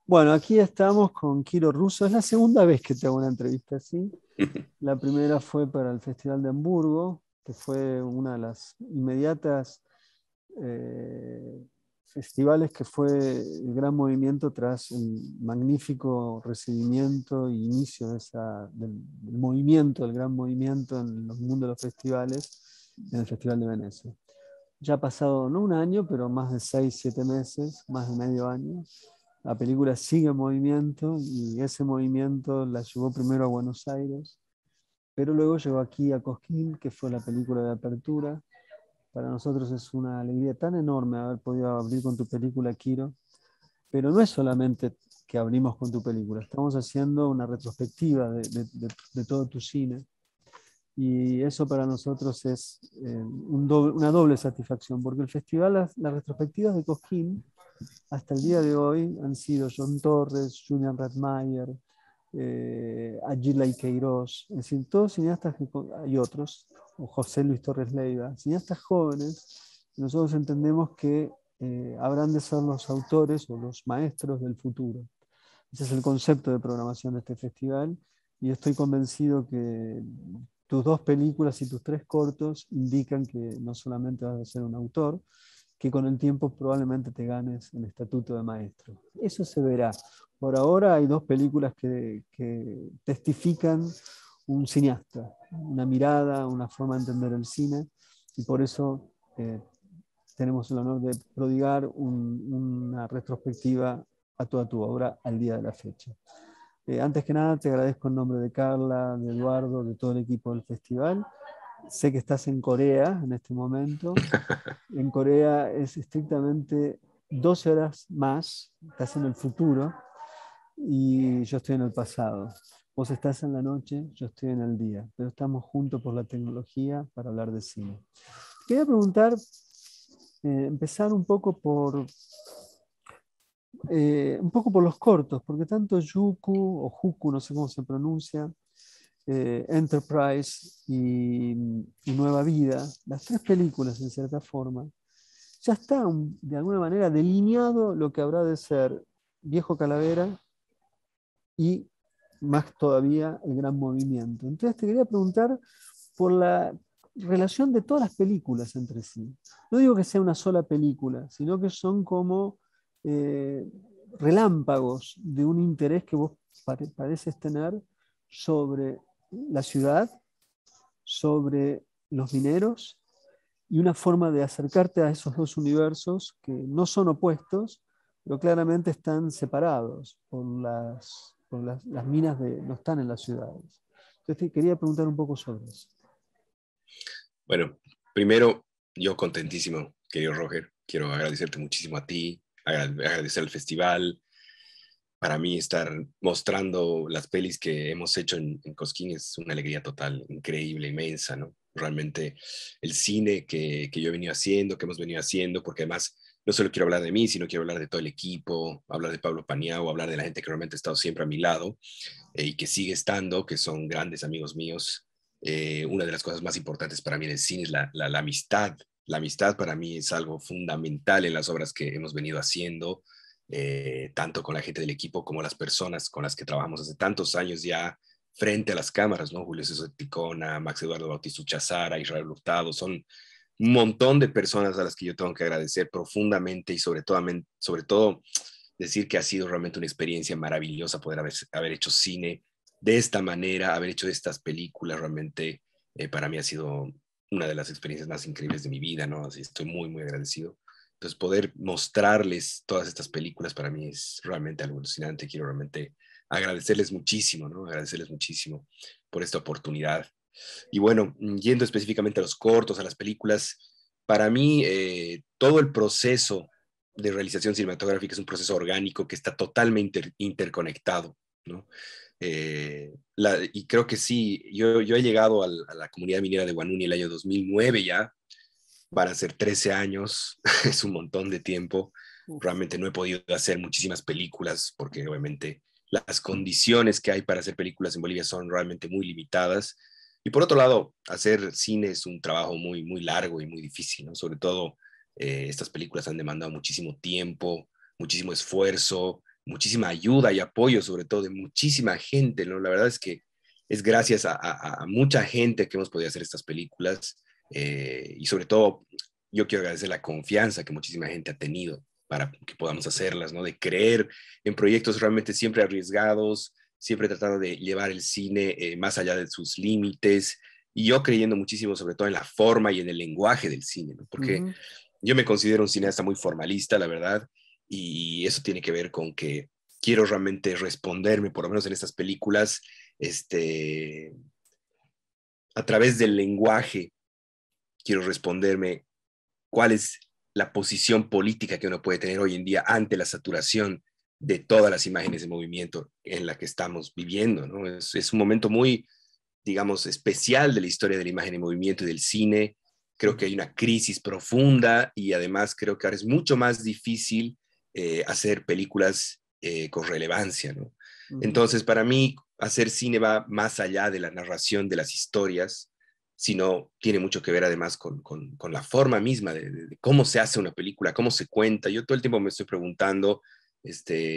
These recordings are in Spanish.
Bueno, aquí estamos con Kiro Russo. Es la segunda vez que te hago una entrevista así. La primera fue para el Festival de Hamburgo, que fue una de las inmediatas festivales que fue el gran movimiento tras el magnífico recibimiento e inicio del movimiento, del gran movimiento en el mundo de los festivales, en el Festival de Venecia. Ya ha pasado no un año, pero más de 6, 7 meses, más de medio año. La película sigue en movimiento y ese movimiento la llevó primero a Buenos Aires, pero luego llegó aquí a Cosquín, que fue la película de apertura. Para nosotros es una alegría tan enorme haber podido abrir con tu película, Kiro, pero no es solamente que abrimos con tu película, estamos haciendo una retrospectiva de todo tu cine. Y eso para nosotros es una doble satisfacción, porque el festival, las retrospectivas de Cosquín, hasta el día de hoy han sido John Torres, Julian Radmacher, Agila Queiroz, es decir, todos cineastas hay otros, o José Luis Torres Leiva, cineastas jóvenes, nosotros entendemos que habrán de ser los autores o los maestros del futuro. Ese es el concepto de programación de este festival y estoy convencido que tus dos películas y tus tres cortos indican que no solamente vas a ser un autor, que con el tiempo probablemente te ganes el estatuto de maestro. Eso se verá. Por ahora hay dos películas que testifican un cineasta, una mirada, una forma de entender el cine, y por eso tenemos el honor de prodigar una retrospectiva a toda tu obra al día de la fecha. Antes que nada, te agradezco en nombre de Carla, de Eduardo, de todo el equipo del festival. Sé que estás en Corea en este momento. En Corea es estrictamente 12 horas más, estás en el futuro y yo estoy en el pasado. Vos estás en la noche, yo estoy en el día, pero estamos juntos por la tecnología para hablar de cine. Quería preguntar, empezar un poco por los cortos, porque tanto Yuku o Juku, no sé cómo se pronuncia, Enterprise y Nueva Vida, las tres películas en cierta forma, ya está de alguna manera delineado lo que habrá de ser Viejo Calavera y más todavía el Gran Movimiento. Entonces te quería preguntar por la relación de todas las películas entre sí. No digo que sea una sola película, sino que son como eh, relámpagos de un interés que vos pareces tener sobre la ciudad, sobre los mineros y una forma de acercarte a esos dos universos que no son opuestos, pero claramente están separados por las minas no están en las ciudades. Entonces te quería preguntar un poco sobre eso. Bueno, primero, yo contentísimo, querido Roger. Quiero agradecerte muchísimo a ti, agradecer al festival. Para mí estar mostrando las pelis que hemos hecho en Cosquín es una alegría total, increíble, inmensa, ¿no? Realmente el cine que yo he venido haciendo, que hemos venido haciendo, porque además no solo quiero hablar de mí, sino quiero hablar de todo el equipo, hablar de Pablo Paniagua, hablar de la gente que realmente ha estado siempre a mi lado y que sigue estando, que son grandes amigos míos. Una de las cosas más importantes para mí en el cine es la amistad. La amistad para mí es algo fundamental en las obras que hemos venido haciendo, tanto con la gente del equipo como las personas con las que trabajamos hace tantos años ya frente a las cámaras, ¿no? Julio César Ticona, Max Eduardo Bautista Uchazara, Israel Hurtado, son un montón de personas a las que yo tengo que agradecer profundamente y sobre todo decir que ha sido realmente una experiencia maravillosa poder haber hecho cine de esta manera, haber hecho estas películas, realmente para mí ha sido una de las experiencias más increíbles de mi vida, ¿no? Así estoy muy, muy agradecido. Entonces, poder mostrarles todas estas películas para mí es realmente algo alucinante. Quiero realmente agradecerles muchísimo, ¿no? Agradecerles muchísimo por esta oportunidad. Y bueno, yendo específicamente a los cortos, a las películas, para mí todo el proceso de realización cinematográfica es un proceso orgánico que está totalmente interconectado, ¿no? Y creo que sí, yo he llegado a la comunidad minera de Guanuni el año 2009 ya, van a ser 13 años, es un montón de tiempo. Realmente no he podido hacer muchísimas películas porque obviamente las condiciones que hay para hacer películas en Bolivia son realmente muy limitadas. Y por otro lado, hacer cine es un trabajo muy, muy largo y muy difícil, ¿no? Sobre todo, estas películas han demandado muchísimo tiempo, muchísimo esfuerzo, muchísima ayuda y apoyo, sobre todo de muchísima gente, ¿no? La verdad es que es gracias a mucha gente que hemos podido hacer estas películas, y sobre todo yo quiero agradecer la confianza que muchísima gente ha tenido para que podamos hacerlas, ¿no? De creer en proyectos realmente siempre arriesgados, siempre tratando de llevar el cine más allá de sus límites, y yo creyendo muchísimo sobre todo en la forma y en el lenguaje del cine, ¿no? Porque yo me considero un cineasta muy formalista, la verdad, y eso tiene que ver con que quiero realmente responderme, por lo menos en estas películas, a través del lenguaje, quiero responderme cuál es la posición política que uno puede tener hoy en día ante la saturación de todas las imágenes de movimiento en la que estamos viviendo, ¿no? Es un momento muy, digamos, especial de la historia de la imagen en movimiento y del cine. Creo que hay una crisis profunda y además creo que ahora es mucho más difícil hacer películas con relevancia, ¿no? Entonces, para mí, hacer cine va más allá de la narración de las historias, sino tiene mucho que ver además con la forma misma de cómo se hace una película, cómo se cuenta. Yo todo el tiempo me estoy preguntando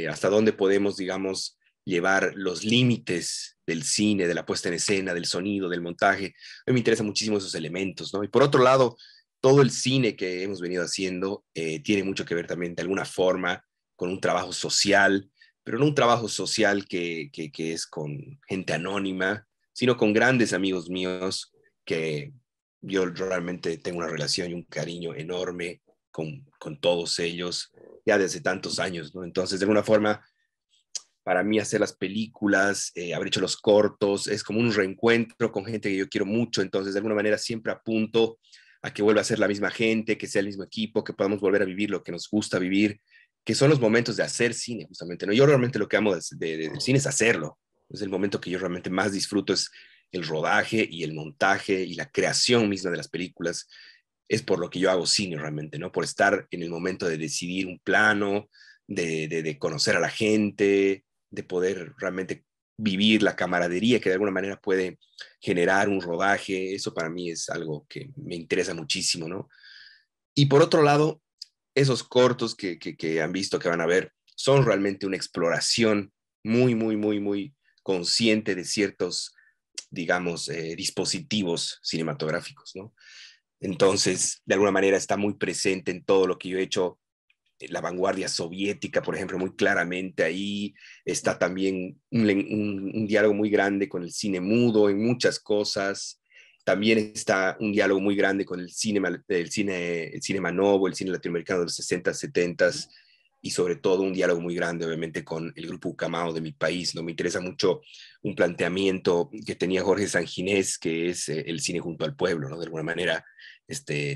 hasta dónde podemos, digamos, llevar los límites del cine, de la puesta en escena, del sonido, del montaje. A mí me interesan muchísimo esos elementos, ¿no? Y por otro lado, todo el cine que hemos venido haciendo tiene mucho que ver también de alguna forma con un trabajo social, pero no un trabajo social que es con gente anónima, sino con grandes amigos míos que yo realmente tengo una relación y un cariño enorme con todos ellos ya desde tantos años, ¿no? Entonces, de alguna forma, para mí hacer las películas, haber hecho los cortos, es como un reencuentro con gente que yo quiero mucho, entonces de alguna manera siempre apunto a que vuelva a ser la misma gente, que sea el mismo equipo, que podamos volver a vivir lo que nos gusta vivir, que son los momentos de hacer cine, justamente, ¿no? Yo realmente lo que amo del cine es hacerlo, es el momento que yo realmente más disfruto, es el rodaje y el montaje y la creación misma de las películas, es por lo que yo hago cine realmente, ¿no? Por estar en el momento de decidir un plano, de conocer a la gente, de poder realmente vivir la camaradería que de alguna manera puede generar un rodaje. Eso para mí es algo que me interesa muchísimo, ¿no? Y por otro lado, esos cortos que han visto, que van a ver, son realmente una exploración muy, muy, muy, muy consciente de ciertos, digamos, dispositivos cinematográficos, ¿no? Entonces, de alguna manera está muy presente en todo lo que yo he hecho. La vanguardia soviética, por ejemplo, muy claramente ahí. Está también un diálogo muy grande con el cine mudo en muchas cosas. También está un diálogo muy grande con el cinema novo, el cine latinoamericano de los 60, 70, y sobre todo un diálogo muy grande, obviamente, con el grupo Ucamao de mi país, ¿no? Me interesa mucho un planteamiento que tenía Jorge Sanginés, que es el cine junto al pueblo, ¿no? De alguna manera,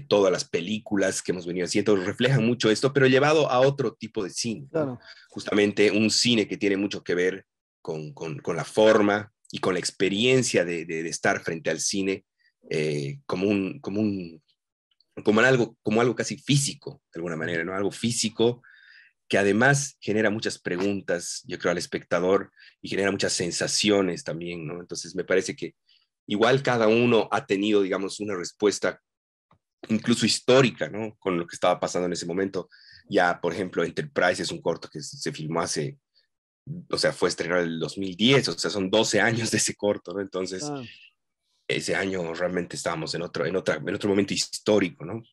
todas las películas que hemos venido haciendo reflejan mucho esto, pero llevado a otro tipo de cine, ¿no? Claro. Justamente un cine que tiene mucho que ver con la forma y con la experiencia de estar frente al cine como algo casi físico, de alguna manera, ¿no? Algo físico que además genera muchas preguntas, yo creo, al espectador y genera muchas sensaciones también, ¿no? Entonces me parece que igual cada uno ha tenido, digamos, una respuesta incluso histórica, ¿no? Con lo que estaba pasando en ese momento. Ya, por ejemplo, Enterprise es un corto que se filmó o sea, fue estrenado en el 2010, o sea, son 12 años de ese corto, ¿no? Entonces, Ah, ese año realmente estábamos en otro momento histórico, ¿no?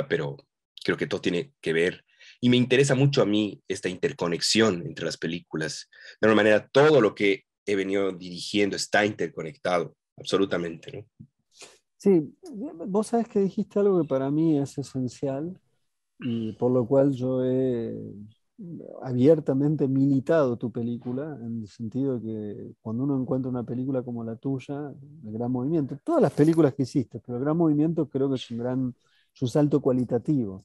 Pero creo que todo tiene que ver. Y me interesa mucho a mí esta interconexión entre las películas. De alguna manera, todo lo que he venido dirigiendo está interconectado, absolutamente, ¿no? sí, vos sabés que dijiste algo que para mí es esencial y por lo cual yo he abiertamente militado tu película, en el sentido de que cuando uno encuentra una película como la tuya, El Gran Movimiento, todas las películas que hiciste, pero El Gran Movimiento creo que es un salto cualitativo,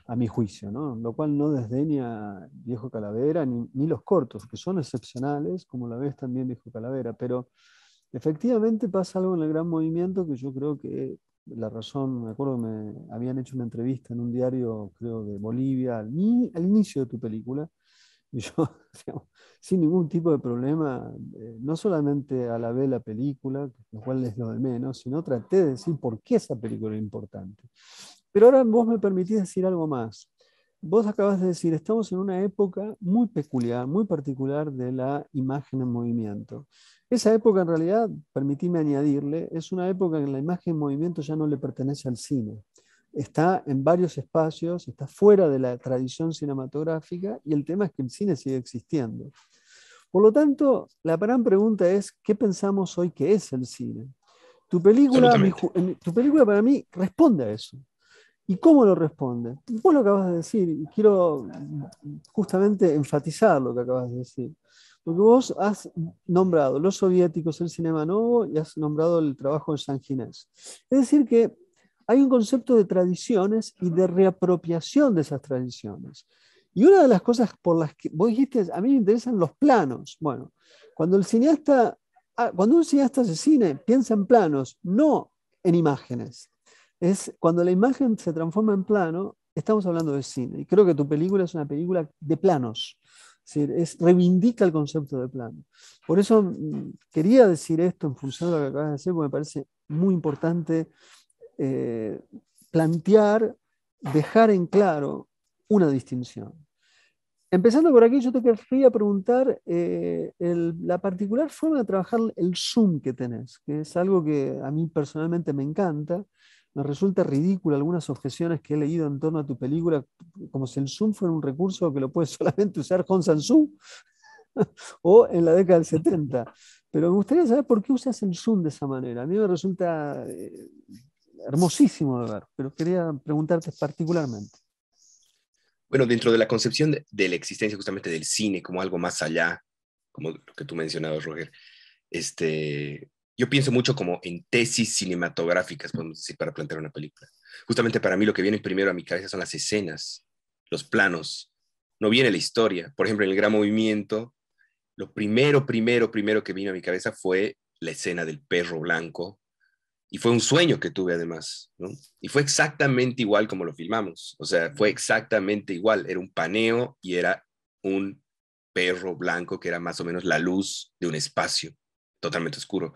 a mi juicio, ¿no? Lo cual no desdeña Viejo Calavera ni los cortos, que son excepcionales, como la ves también Viejo Calavera, pero efectivamente pasa algo en El Gran Movimiento que yo creo que la razón, me acuerdo que me habían hecho una entrevista en un diario, creo, de Bolivia, al inicio de tu película, y yo, digamos, sin ningún tipo de problema, no solamente alabé la película, lo cual es lo de menos, sino traté de decir por qué esa película era importante. Pero ahora vos me permitís decir algo más. vos acabas de decir, estamos en una época muy peculiar, muy particular de la imagen en movimiento. Esa época, en realidad, permitime añadirle, es una época en que la imagen en movimiento ya no le pertenece al cine. Está en varios espacios, está fuera de la tradición cinematográfica y el tema es que el cine sigue existiendo. Por lo tanto, la gran pregunta es, ¿qué pensamos hoy que es el cine? Absolutamente. Tu película para mí responde a eso. ¿Y cómo lo responde? Vos lo acabas de decir, y quiero justamente enfatizar lo que acabas de decir. Porque vos has nombrado los soviéticos, el cinema nuevo, y has nombrado el trabajo de San Ginés. Es decir, que hay un concepto de tradiciones y de reapropiación de esas tradiciones. Y una de las cosas por las que vos dijiste, a mí me interesan los planos. Bueno, cuando cuando un cineasta hace cine, piensa en planos, no en imágenes. Es cuando la imagen se transforma en plano, estamos hablando de cine. Y creo que tu película es una película de planos. Reivindica el concepto de plano. Por eso quería decir esto en función de lo que acabas de decir, porque me parece muy importante eh, plantear, dejar en claro una distinción. Empezando por aquí, yo te quería preguntar la particular forma de trabajar el zoom que tenés, que es algo que a mí personalmente me encanta. Me resulta ridículo algunas objeciones que he leído en torno a tu película, como si el zoom fuera un recurso que lo puede solamente usar Hong Sang-soo o en la década del 70. Pero me gustaría saber por qué usas el zoom de esa manera. A mí me resulta hermosísimo de ver, pero quería preguntarte particularmente. Bueno, dentro de la concepción de la existencia justamente del cine como algo más allá, como lo que tú mencionabas, Roger, yo pienso mucho como en tesis cinematográficas, podemos decir, para plantear una película. Justamente para mí lo que viene primero a mi cabeza son las escenas, los planos, no viene la historia. Por ejemplo, en el Gran Movimiento, lo primero que vino a mi cabeza fue la escena del perro blanco, y fue un sueño que tuve además, ¿no? Y fue exactamente igual como lo filmamos, o sea, fue exactamente igual, era un paneo y era un perro blanco que era más o menos la luz de un espacio totalmente oscuro.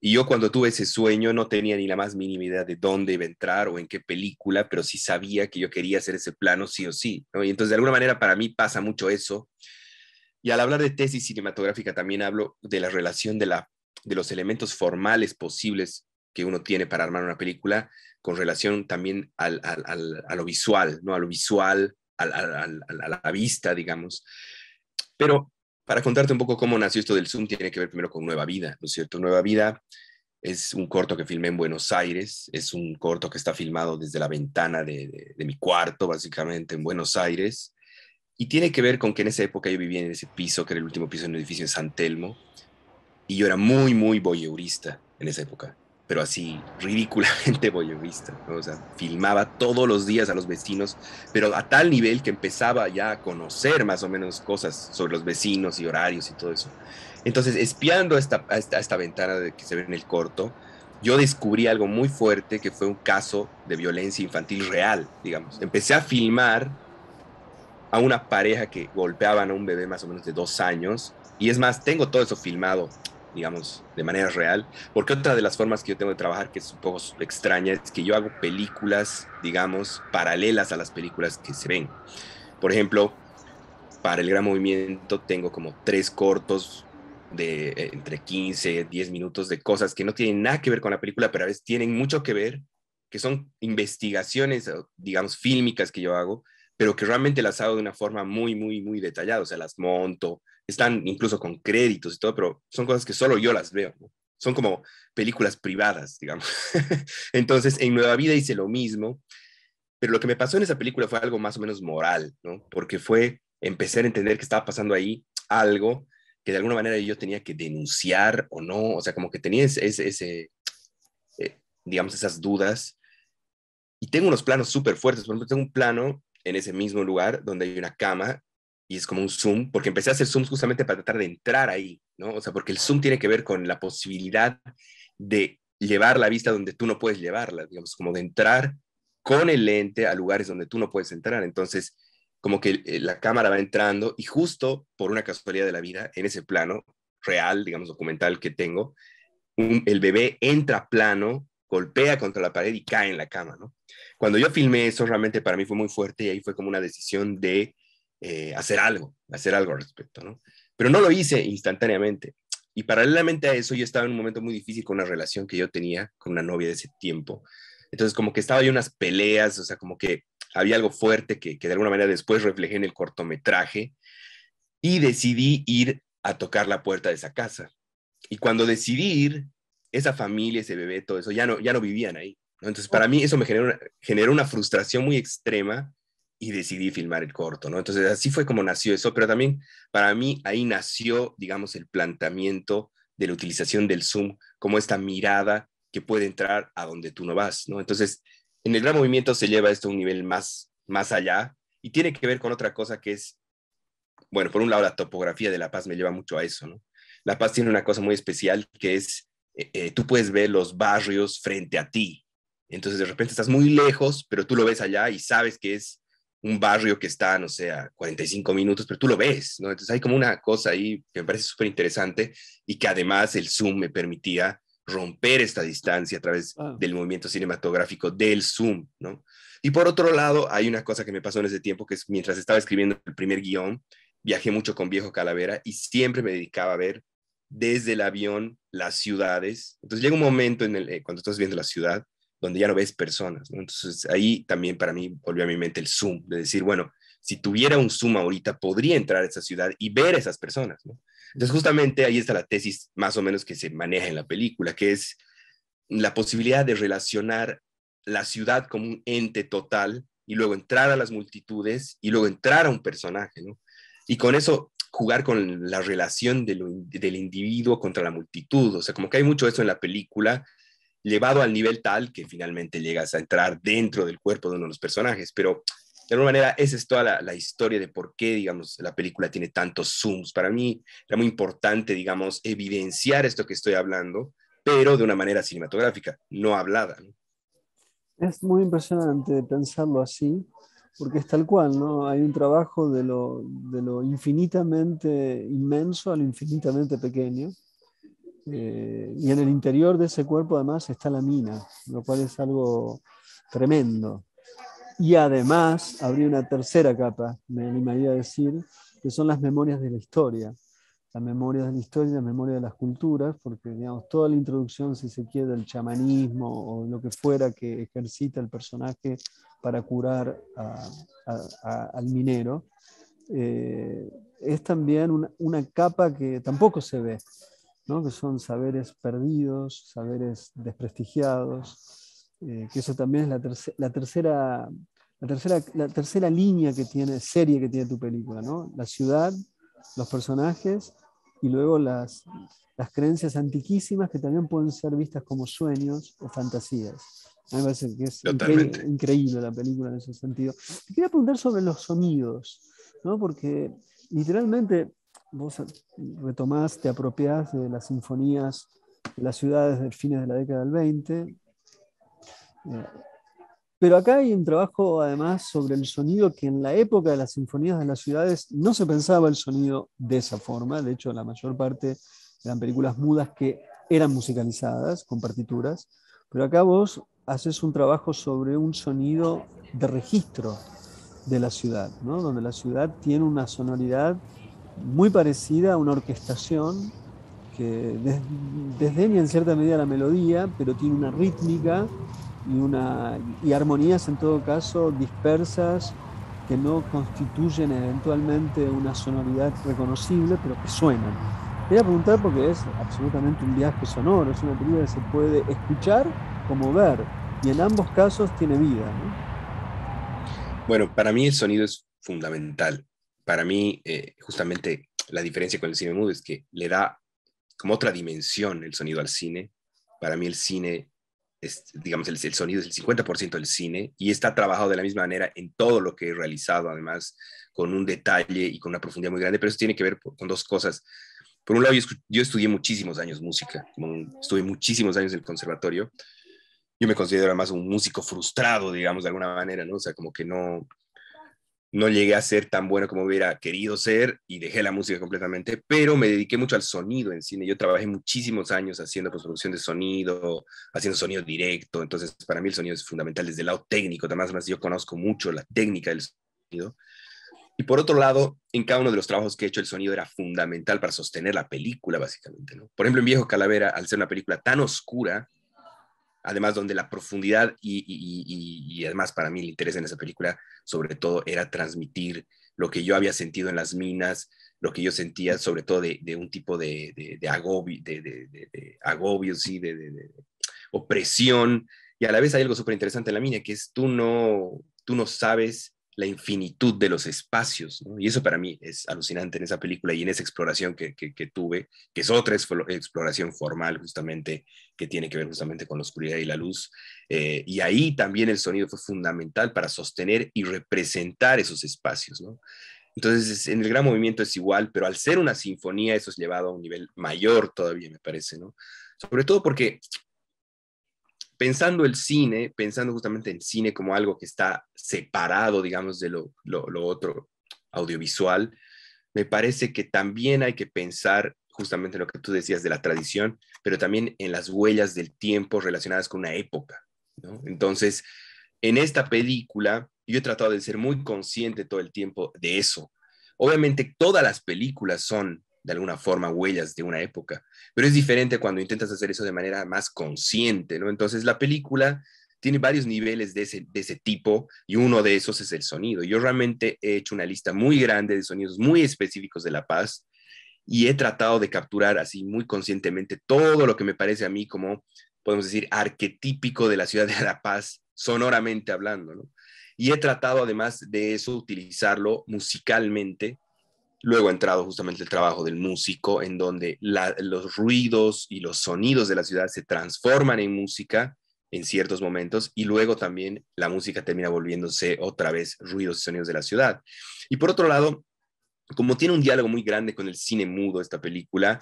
Y yo cuando tuve ese sueño no tenía ni la más mínima idea de dónde iba a entrar o en qué película, pero sí sabía que yo quería hacer ese plano sí o sí, ¿no? Y entonces de alguna manera para mí pasa mucho eso. Y al hablar de tesis cinematográfica también hablo de la relación de los elementos formales posibles que uno tiene para armar una película con relación también a lo visual, ¿no? A lo visual, a la vista, digamos. Pero para contarte un poco cómo nació esto del Zoom, tiene que ver primero con Nueva Vida, ¿no es cierto? Nueva Vida es un corto que filmé en Buenos Aires, es un corto que está filmado desde la ventana de mi cuarto, básicamente, en Buenos Aires. Y tiene que ver con que en esa época yo vivía en ese piso, que era el último piso en el edificio en San Telmo, y yo era muy, muy voyeurista en esa época, pero así ridículamente voyeurista, ¿no? O sea, filmaba todos los días a los vecinos, pero a tal nivel que empezaba ya a conocer más o menos cosas sobre los vecinos y horarios y todo eso. Entonces, espiando esta ventana que se ve en el corto, yo descubrí algo muy fuerte que fue un caso de violencia infantil real, digamos. Empecé a filmar a una pareja que golpeaban a un bebé más o menos de 2 años. Y es más, tengo todo eso filmado, digamos, de manera real, porque otra de las formas que yo tengo de trabajar, que es un poco extraña, es que yo hago películas, digamos, paralelas a las películas que se ven. Por ejemplo, para el Gran Movimiento tengo como 3 cortos de entre 15 10 minutos de cosas que no tienen nada que ver con la película, pero a veces tienen mucho que ver, que son investigaciones, digamos, fílmicas que yo hago, pero que realmente las hago de una forma muy, muy, muy detallada, o sea, las monto, están incluso con créditos y todo, pero son cosas que solo yo las veo, ¿no? Son como películas privadas, digamos. Entonces, en Nueva Vida hice lo mismo, pero lo que me pasó en esa película fue algo más o menos moral, ¿no? Porque fue empecé a entender que estaba pasando ahí algo que de alguna manera yo tenía que denunciar o no, o sea, como que tenía digamos, esas dudas. Y tengo unos planos súper fuertes, por ejemplo, tengo un plano en ese mismo lugar donde hay una cama y es como un zoom, porque empecé a hacer zooms justamente para tratar de entrar ahí, ¿no? O sea, porque el zoom tiene que ver con la posibilidad de llevar la vista donde tú no puedes llevarla, digamos, como de entrar con el lente a lugares donde tú no puedes entrar. Entonces, como que la cámara va entrando y justo por una casualidad de la vida, en ese plano real, digamos, documental que tengo, el bebé entra plano golpea contra la pared y cae en la cama, ¿no? Cuando yo filmé eso, realmente para mí fue muy fuerte y ahí fue como una decisión de hacer algo al respecto, ¿no? Pero no lo hice instantáneamente. Y paralelamente a eso, yo estaba en un momento muy difícil con una relación que yo tenía con una novia de ese tiempo. Entonces, como que estaba yo en unas peleas, o sea, como que había algo fuerte que de alguna manera después reflejé en el cortometraje y decidí ir a tocar la puerta de esa casa. Y cuando decidí ir, esa familia, ese bebé, todo eso, ya no vivían ahí, ¿no? Entonces, para mí eso me generó una frustración muy extrema y decidí filmar el corto, ¿no? Entonces, así fue como nació eso, pero también para mí ahí nació, digamos, el planteamiento de la utilización del zoom como esta mirada que puede entrar a donde tú no vas, ¿no? Entonces, en el gran movimiento se lleva esto a un nivel más allá y tiene que ver con otra cosa que es, bueno, por un lado la topografía de La Paz me lleva mucho a eso, ¿no? La Paz tiene una cosa muy especial que es, tú puedes ver los barrios frente a ti. Entonces de repente estás muy lejos, pero tú lo ves allá y sabes que es un barrio que está, no sé, a 45 minutos, pero tú lo ves, ¿no? Entonces hay como una cosa ahí que me parece súper interesante y que además el zoom me permitía romper esta distancia a través Ah, del movimiento cinematográfico del zoom, ¿no? Y por otro lado, hay una cosa que me pasó en ese tiempo, que es mientras estaba escribiendo el primer guión, viajé mucho con Viejo Calavera y siempre me dedicaba a ver desde el avión las ciudades. Entonces llega un momento cuando estás viendo la ciudad donde ya no ves personas, ¿no? Entonces ahí también para mí volvió a mi mente el zoom, de decir, bueno, si tuviera un zoom ahorita, podría entrar a esa ciudad y ver a esas personas, ¿no? Entonces justamente ahí está la tesis más o menos que se maneja en la película, que es la posibilidad de relacionar la ciudad como un ente total y luego entrar a las multitudes y luego entrar a un personaje, ¿no? Y con eso jugar con la relación del individuo contra la multitud, o sea, como que hay mucho eso en la película, llevado al nivel tal que finalmente llegas a entrar dentro del cuerpo de uno de los personajes, pero de alguna manera esa es toda la historia de por qué, digamos, la película tiene tantos zooms. Para mí era muy importante, digamos, evidenciar esto que estoy hablando, pero de una manera cinematográfica, no hablada, ¿no? es muy impresionante pensarlo así, porque es tal cual, ¿no? Hay un trabajo de lo infinitamente inmenso a lo infinitamente pequeño. Y en el interior de ese cuerpo además está la mina, lo cual es algo tremendo. Y además habría una tercera capa, me animaría a decir, que son las memorias de la historia. Las memorias de la historia y las memorias de las culturas, porque digamos, toda la introducción, si se quiere, del chamanismo o lo que fuera que ejercita el personaje para curar al minero, es también una capa que tampoco se ve, ¿no? Que son saberes perdidos, saberes desprestigiados, que eso también es la tercera línea que tiene, serie que tiene tu película, ¿no? La ciudad, los personajes y luego las creencias antiquísimas que también pueden ser vistas como sueños o fantasías. A mí me parece que es Totalmente. increíble la película en ese sentido. Te quería preguntar sobre los sonidos, ¿no? Porque literalmente vos retomás, te apropiás de las sinfonías de las ciudades del fines de la década del 20. eh, pero acá hay un trabajo además sobre el sonido que en la época de las sinfonías de las ciudades no se pensaba el sonido de esa forma. De hecho, la mayor parte eran películas mudas que eran musicalizadas con partituras. Pero acá vos haces un trabajo sobre un sonido de registro de la ciudad, ¿no? Donde la ciudad tiene una sonoridad muy parecida a una orquestación que desdeña en cierta medida la melodía, pero tiene una rítmica y armonías en todo caso dispersas que no constituyen eventualmente una sonoridad reconocible, pero que suenan. Quería preguntar porque es absolutamente un viaje sonoro, es una película que se puede escuchar como ver, y en ambos casos tiene vida, ¿no? Bueno, para mí el sonido es fundamental. Para mí, justamente la diferencia con el cine mudo es que le da como otra dimensión el sonido al cine. Para mí el cine, es, digamos, el sonido es el 50% del cine y está trabajado de la misma manera en todo lo que he realizado, además, con un detalle y con una profundidad muy grande, pero eso tiene que ver con dos cosas. Por un lado, yo estudié muchísimos años música, estuve muchísimos años en el conservatorio. Yo me considero además un músico frustrado, digamos, de alguna manera, ¿no? O sea, como que no, no llegué a ser tan bueno como hubiera querido ser y dejé la música completamente, pero me dediqué mucho al sonido en cine. Yo trabajé muchísimos años haciendo postproducción de sonido, haciendo sonido directo, entonces para mí el sonido es fundamental desde el lado técnico, además yo conozco mucho la técnica del sonido. Y por otro lado, en cada uno de los trabajos que he hecho, el sonido era fundamental para sostener la película, básicamente, ¿no? Por ejemplo, en Viejo Calavera, al ser una película tan oscura, además donde la profundidad y además para mí el interés en esa película sobre todo era transmitir lo que yo había sentido en las minas, lo que yo sentía sobre todo de un tipo de agobio, de agobio, sí, de opresión, y a la vez hay algo súper interesante en la mina, que es tú no sabes la infinitud de los espacios, ¿no? Y eso para mí es alucinante en esa película y en esa exploración que tuve, que es otra exploración formal justamente, que tiene que ver justamente con la oscuridad y la luz. Y ahí también el sonido fue fundamental para sostener y representar esos espacios, ¿no? Entonces, en el gran movimiento es igual, pero al ser una sinfonía, eso es llevado a un nivel mayor todavía, me parece, ¿no? Sobre todo porque pensando el cine, pensando justamente en cine como algo que está separado, digamos, de lo otro audiovisual, me parece que también hay que pensar justamente en lo que tú decías de la tradición, pero también en las huellas del tiempo relacionadas con una época, ¿no? Entonces, en esta película, yo he tratado de ser muy consciente todo el tiempo de eso. Obviamente, todas las películas son de alguna forma huellas de una época, pero es diferente cuando intentas hacer eso de manera más consciente, ¿no? Entonces, la película tiene varios niveles de ese tipo y uno de esos es el sonido. Yo realmente he hecho una lista muy grande de sonidos muy específicos de La Paz y he tratado de capturar así muy conscientemente todo lo que me parece a mí como, podemos decir, arquetípico de la ciudad de La Paz, sonoramente hablando, ¿no? Y he tratado además de eso utilizarlo musicalmente. Luego ha entrado justamente el trabajo del músico, en donde los ruidos y los sonidos de la ciudad se transforman en música en ciertos momentos y luego también la música termina volviéndose otra vez ruidos y sonidos de la ciudad. Y por otro lado, como tiene un diálogo muy grande con el cine mudo esta película,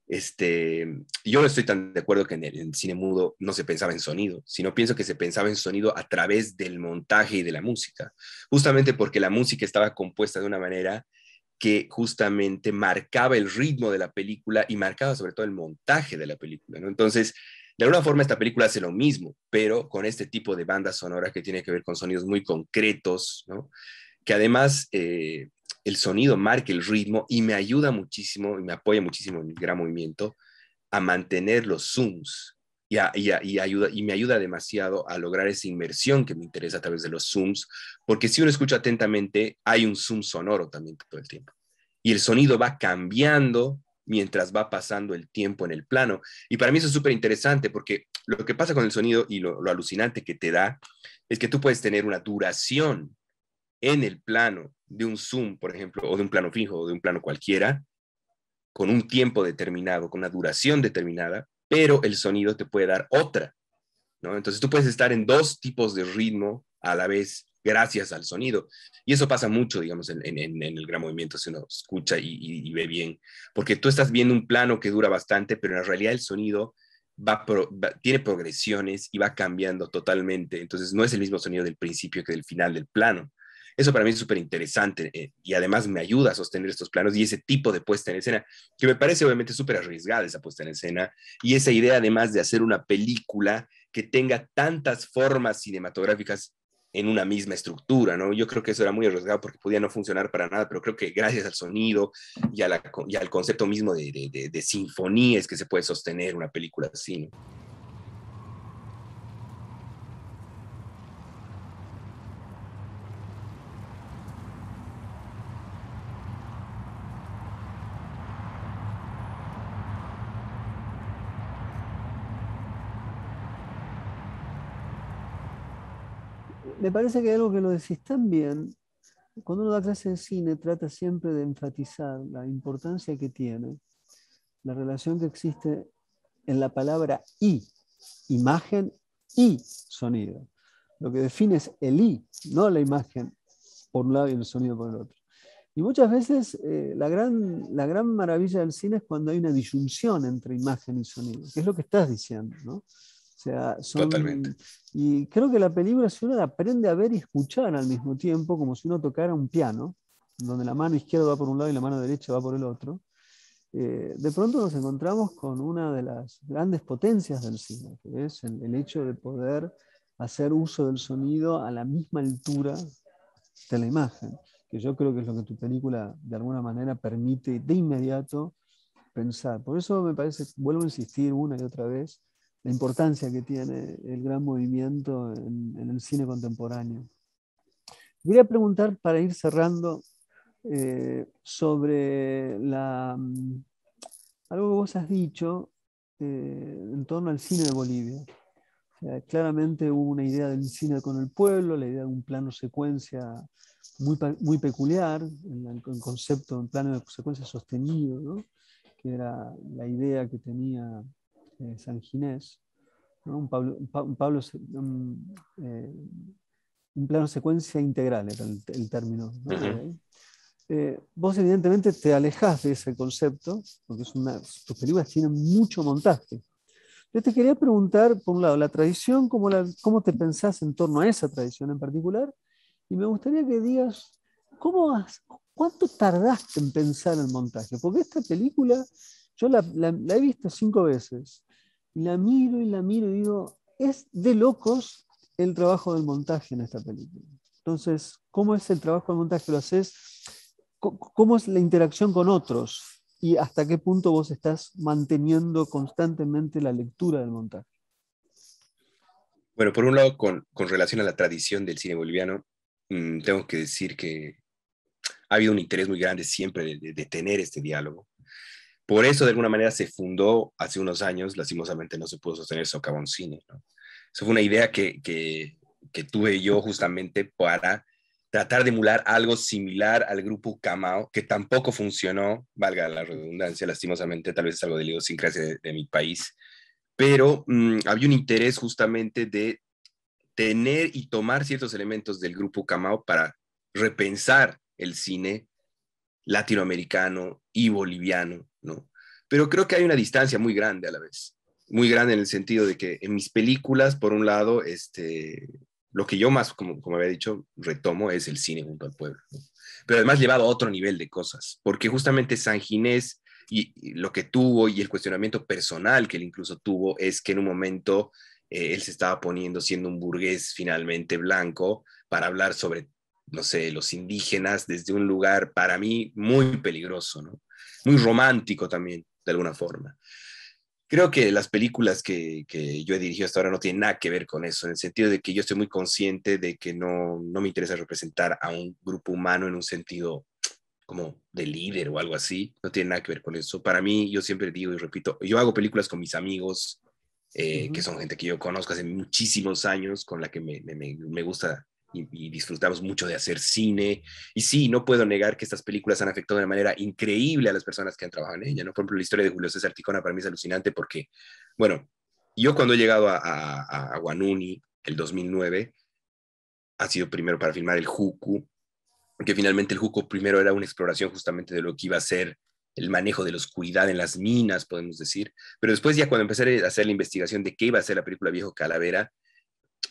yo no estoy tan de acuerdo que en el cine mudo no se pensaba en sonido, sino pienso que se pensaba en sonido a través del montaje y de la música, justamente porque la música estaba compuesta de una manera que justamente marcaba el ritmo de la película y marcaba sobre todo el montaje de la película, ¿no? Entonces, de alguna forma esta película hace lo mismo, pero con este tipo de banda sonora que tiene que ver con sonidos muy concretos, ¿no? Que además el sonido marca el ritmo y me ayuda muchísimo y me apoya muchísimo en el gran movimiento a mantener los zooms y me ayuda demasiado a lograr esa inmersión que me interesa a través de los zooms, porque si uno escucha atentamente, hay un zoom sonoro también todo el tiempo. Y el sonido va cambiando mientras va pasando el tiempo en el plano. Y para mí eso es súper interesante porque lo que pasa con el sonido y lo alucinante que te da es que tú puedes tener una duración en el plano de un zoom, por ejemplo, o de un plano fijo o de un plano cualquiera, con un tiempo determinado, con una duración determinada, pero el sonido te puede dar otra, ¿no? Entonces tú puedes estar en dos tipos de ritmo a la vez gracias al sonido. Y eso pasa mucho, digamos, en el gran movimiento, si uno escucha y ve bien, porque tú estás viendo un plano que dura bastante, pero en realidad el sonido tiene progresiones y va cambiando totalmente. Entonces no es el mismo sonido del principio que del final del plano. Eso para mí es súper interesante y además me ayuda a sostener estos planos y ese tipo de puesta en escena, que me parece obviamente súper arriesgada esa puesta en escena y esa idea además de hacer una película que tenga tantas formas cinematográficas en una misma estructura, ¿no? Yo creo que eso era muy arriesgado porque podía no funcionar para nada, pero creo que gracias al sonido y al concepto mismo de sinfonía es que se puede sostener una película así, ¿no? Me parece que hay algo que lo decís tan bien. Cuando uno da clase de cine, trata siempre de enfatizar la importancia que tiene la relación que existe en la palabra y, imagen y sonido. Lo que define es el y, no la imagen por un lado y el sonido por el otro. Y muchas veces la gran maravilla del cine es cuando hay una disyunción entre imagen y sonido, que es lo que estás diciendo, ¿no? sea, Totalmente. y creo que la película, si uno la aprende a ver y escuchar al mismo tiempo, como si uno tocara un piano, donde la mano izquierda va por un lado y la mano derecha va por el otro, de pronto nos encontramos con una de las grandes potencias del cine, que es el hecho de poder hacer uso del sonido a la misma altura de la imagen, que yo creo que es lo que tu película de alguna manera permite de inmediato pensar. Por eso me parece, vuelvo a insistir una y otra vez, la importancia que tiene el gran movimiento en el cine contemporáneo. Quería preguntar, para ir cerrando, sobre algo que vos has dicho en torno al cine de Bolivia. O sea, claramente hubo una idea del cine con el pueblo, la idea de un plano secuencia muy peculiar, el concepto de un plano de secuencia sostenido, ¿no? Que era la idea que tenía San Ginés, ¿no? Un plano secuencia integral era el término, ¿no? De Ujú. ahí. Vos evidentemente te alejás de ese concepto, porque tus películas tienen mucho montaje. Yo te quería preguntar, por un lado, la tradición, ¿cómo te pensás en torno a esa tradición en particular? Y me gustaría que digas, ¿cuánto tardaste en pensar el montaje? Porque esta película, yo la he visto 5 veces, y la miro y digo, es de locos el trabajo del montaje en esta película. Entonces, ¿cómo es el trabajo del montaje? ¿Lo haces? ¿Cómo es la interacción con otros? ¿Y hasta qué punto vos estás manteniendo constantemente la lectura del montaje? Bueno, por un lado, con relación a la tradición del cine boliviano, tengo que decir que ha habido un interés muy grande siempre de tener este diálogo. Por eso, de alguna manera, se fundó hace unos años, lastimosamente no se pudo sostener Socavón Cine, ¿no? Eso fue una idea que tuve yo justamente para tratar de emular algo similar al grupo Camao, que tampoco funcionó, valga la redundancia, lastimosamente, tal vez es algo de la idiosincrasia de mi país, pero había un interés justamente de tener y tomar ciertos elementos del grupo Camao para repensar el cine latinoamericano y boliviano, ¿no? Pero creo que hay una distancia muy grande a la vez, muy grande en el sentido de que en mis películas, por un lado, lo que yo más, como había dicho, retomo es el cine junto al pueblo, ¿no? Pero además llevado a otro nivel de cosas, porque justamente San Ginés y lo que tuvo y el cuestionamiento personal que él incluso tuvo es que en un momento él se estaba poniendo siendo un burgués finalmente blanco para hablar sobre, no sé, los indígenas desde un lugar para mí muy peligroso, ¿no? Muy romántico también, de alguna forma. Creo que las películas que yo he dirigido hasta ahora no tienen nada que ver con eso, en el sentido de que yo estoy muy consciente de que no me interesa representar a un grupo humano en un sentido como de líder o algo así, no tiene nada que ver con eso. Para mí, yo siempre digo y repito, yo hago películas con mis amigos, que Ujú. son gente que yo conozco hace muchísimos años, con la que me gusta y disfrutamos mucho de hacer cine. Y sí, no puedo negar que estas películas han afectado de manera increíble a las personas que han trabajado en ella, ¿no? Por ejemplo, la historia de Julio César Ticona para mí es alucinante porque, bueno, yo cuando he llegado a Guanuni, el 2009, ha sido primero para filmar el Jucu, porque finalmente el Juco primero era una exploración justamente de lo que iba a ser el manejo de la oscuridad en las minas, podemos decir. Pero después ya cuando empecé a hacer la investigación de qué iba a ser la película Viejo Calavera,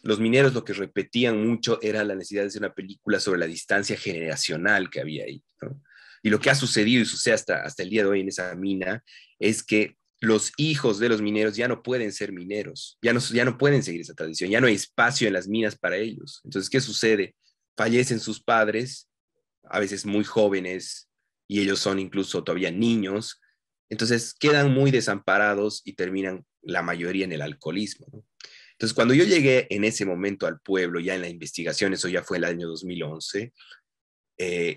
los mineros lo que repetían mucho era la necesidad de hacer una película sobre la distancia generacional que había ahí, ¿no? Y lo que ha sucedido y sucede hasta el día de hoy en esa mina es que los hijos de los mineros ya no pueden ser mineros, ya no pueden seguir esa tradición, ya no hay espacio en las minas para ellos. Entonces, ¿qué sucede? Fallecen sus padres, a veces muy jóvenes, y ellos son incluso todavía niños, entonces quedan muy desamparados y terminan la mayoría en el alcoholismo, ¿no? Entonces, cuando yo llegué en ese momento al pueblo, ya en la investigación, eso ya fue el año 2011,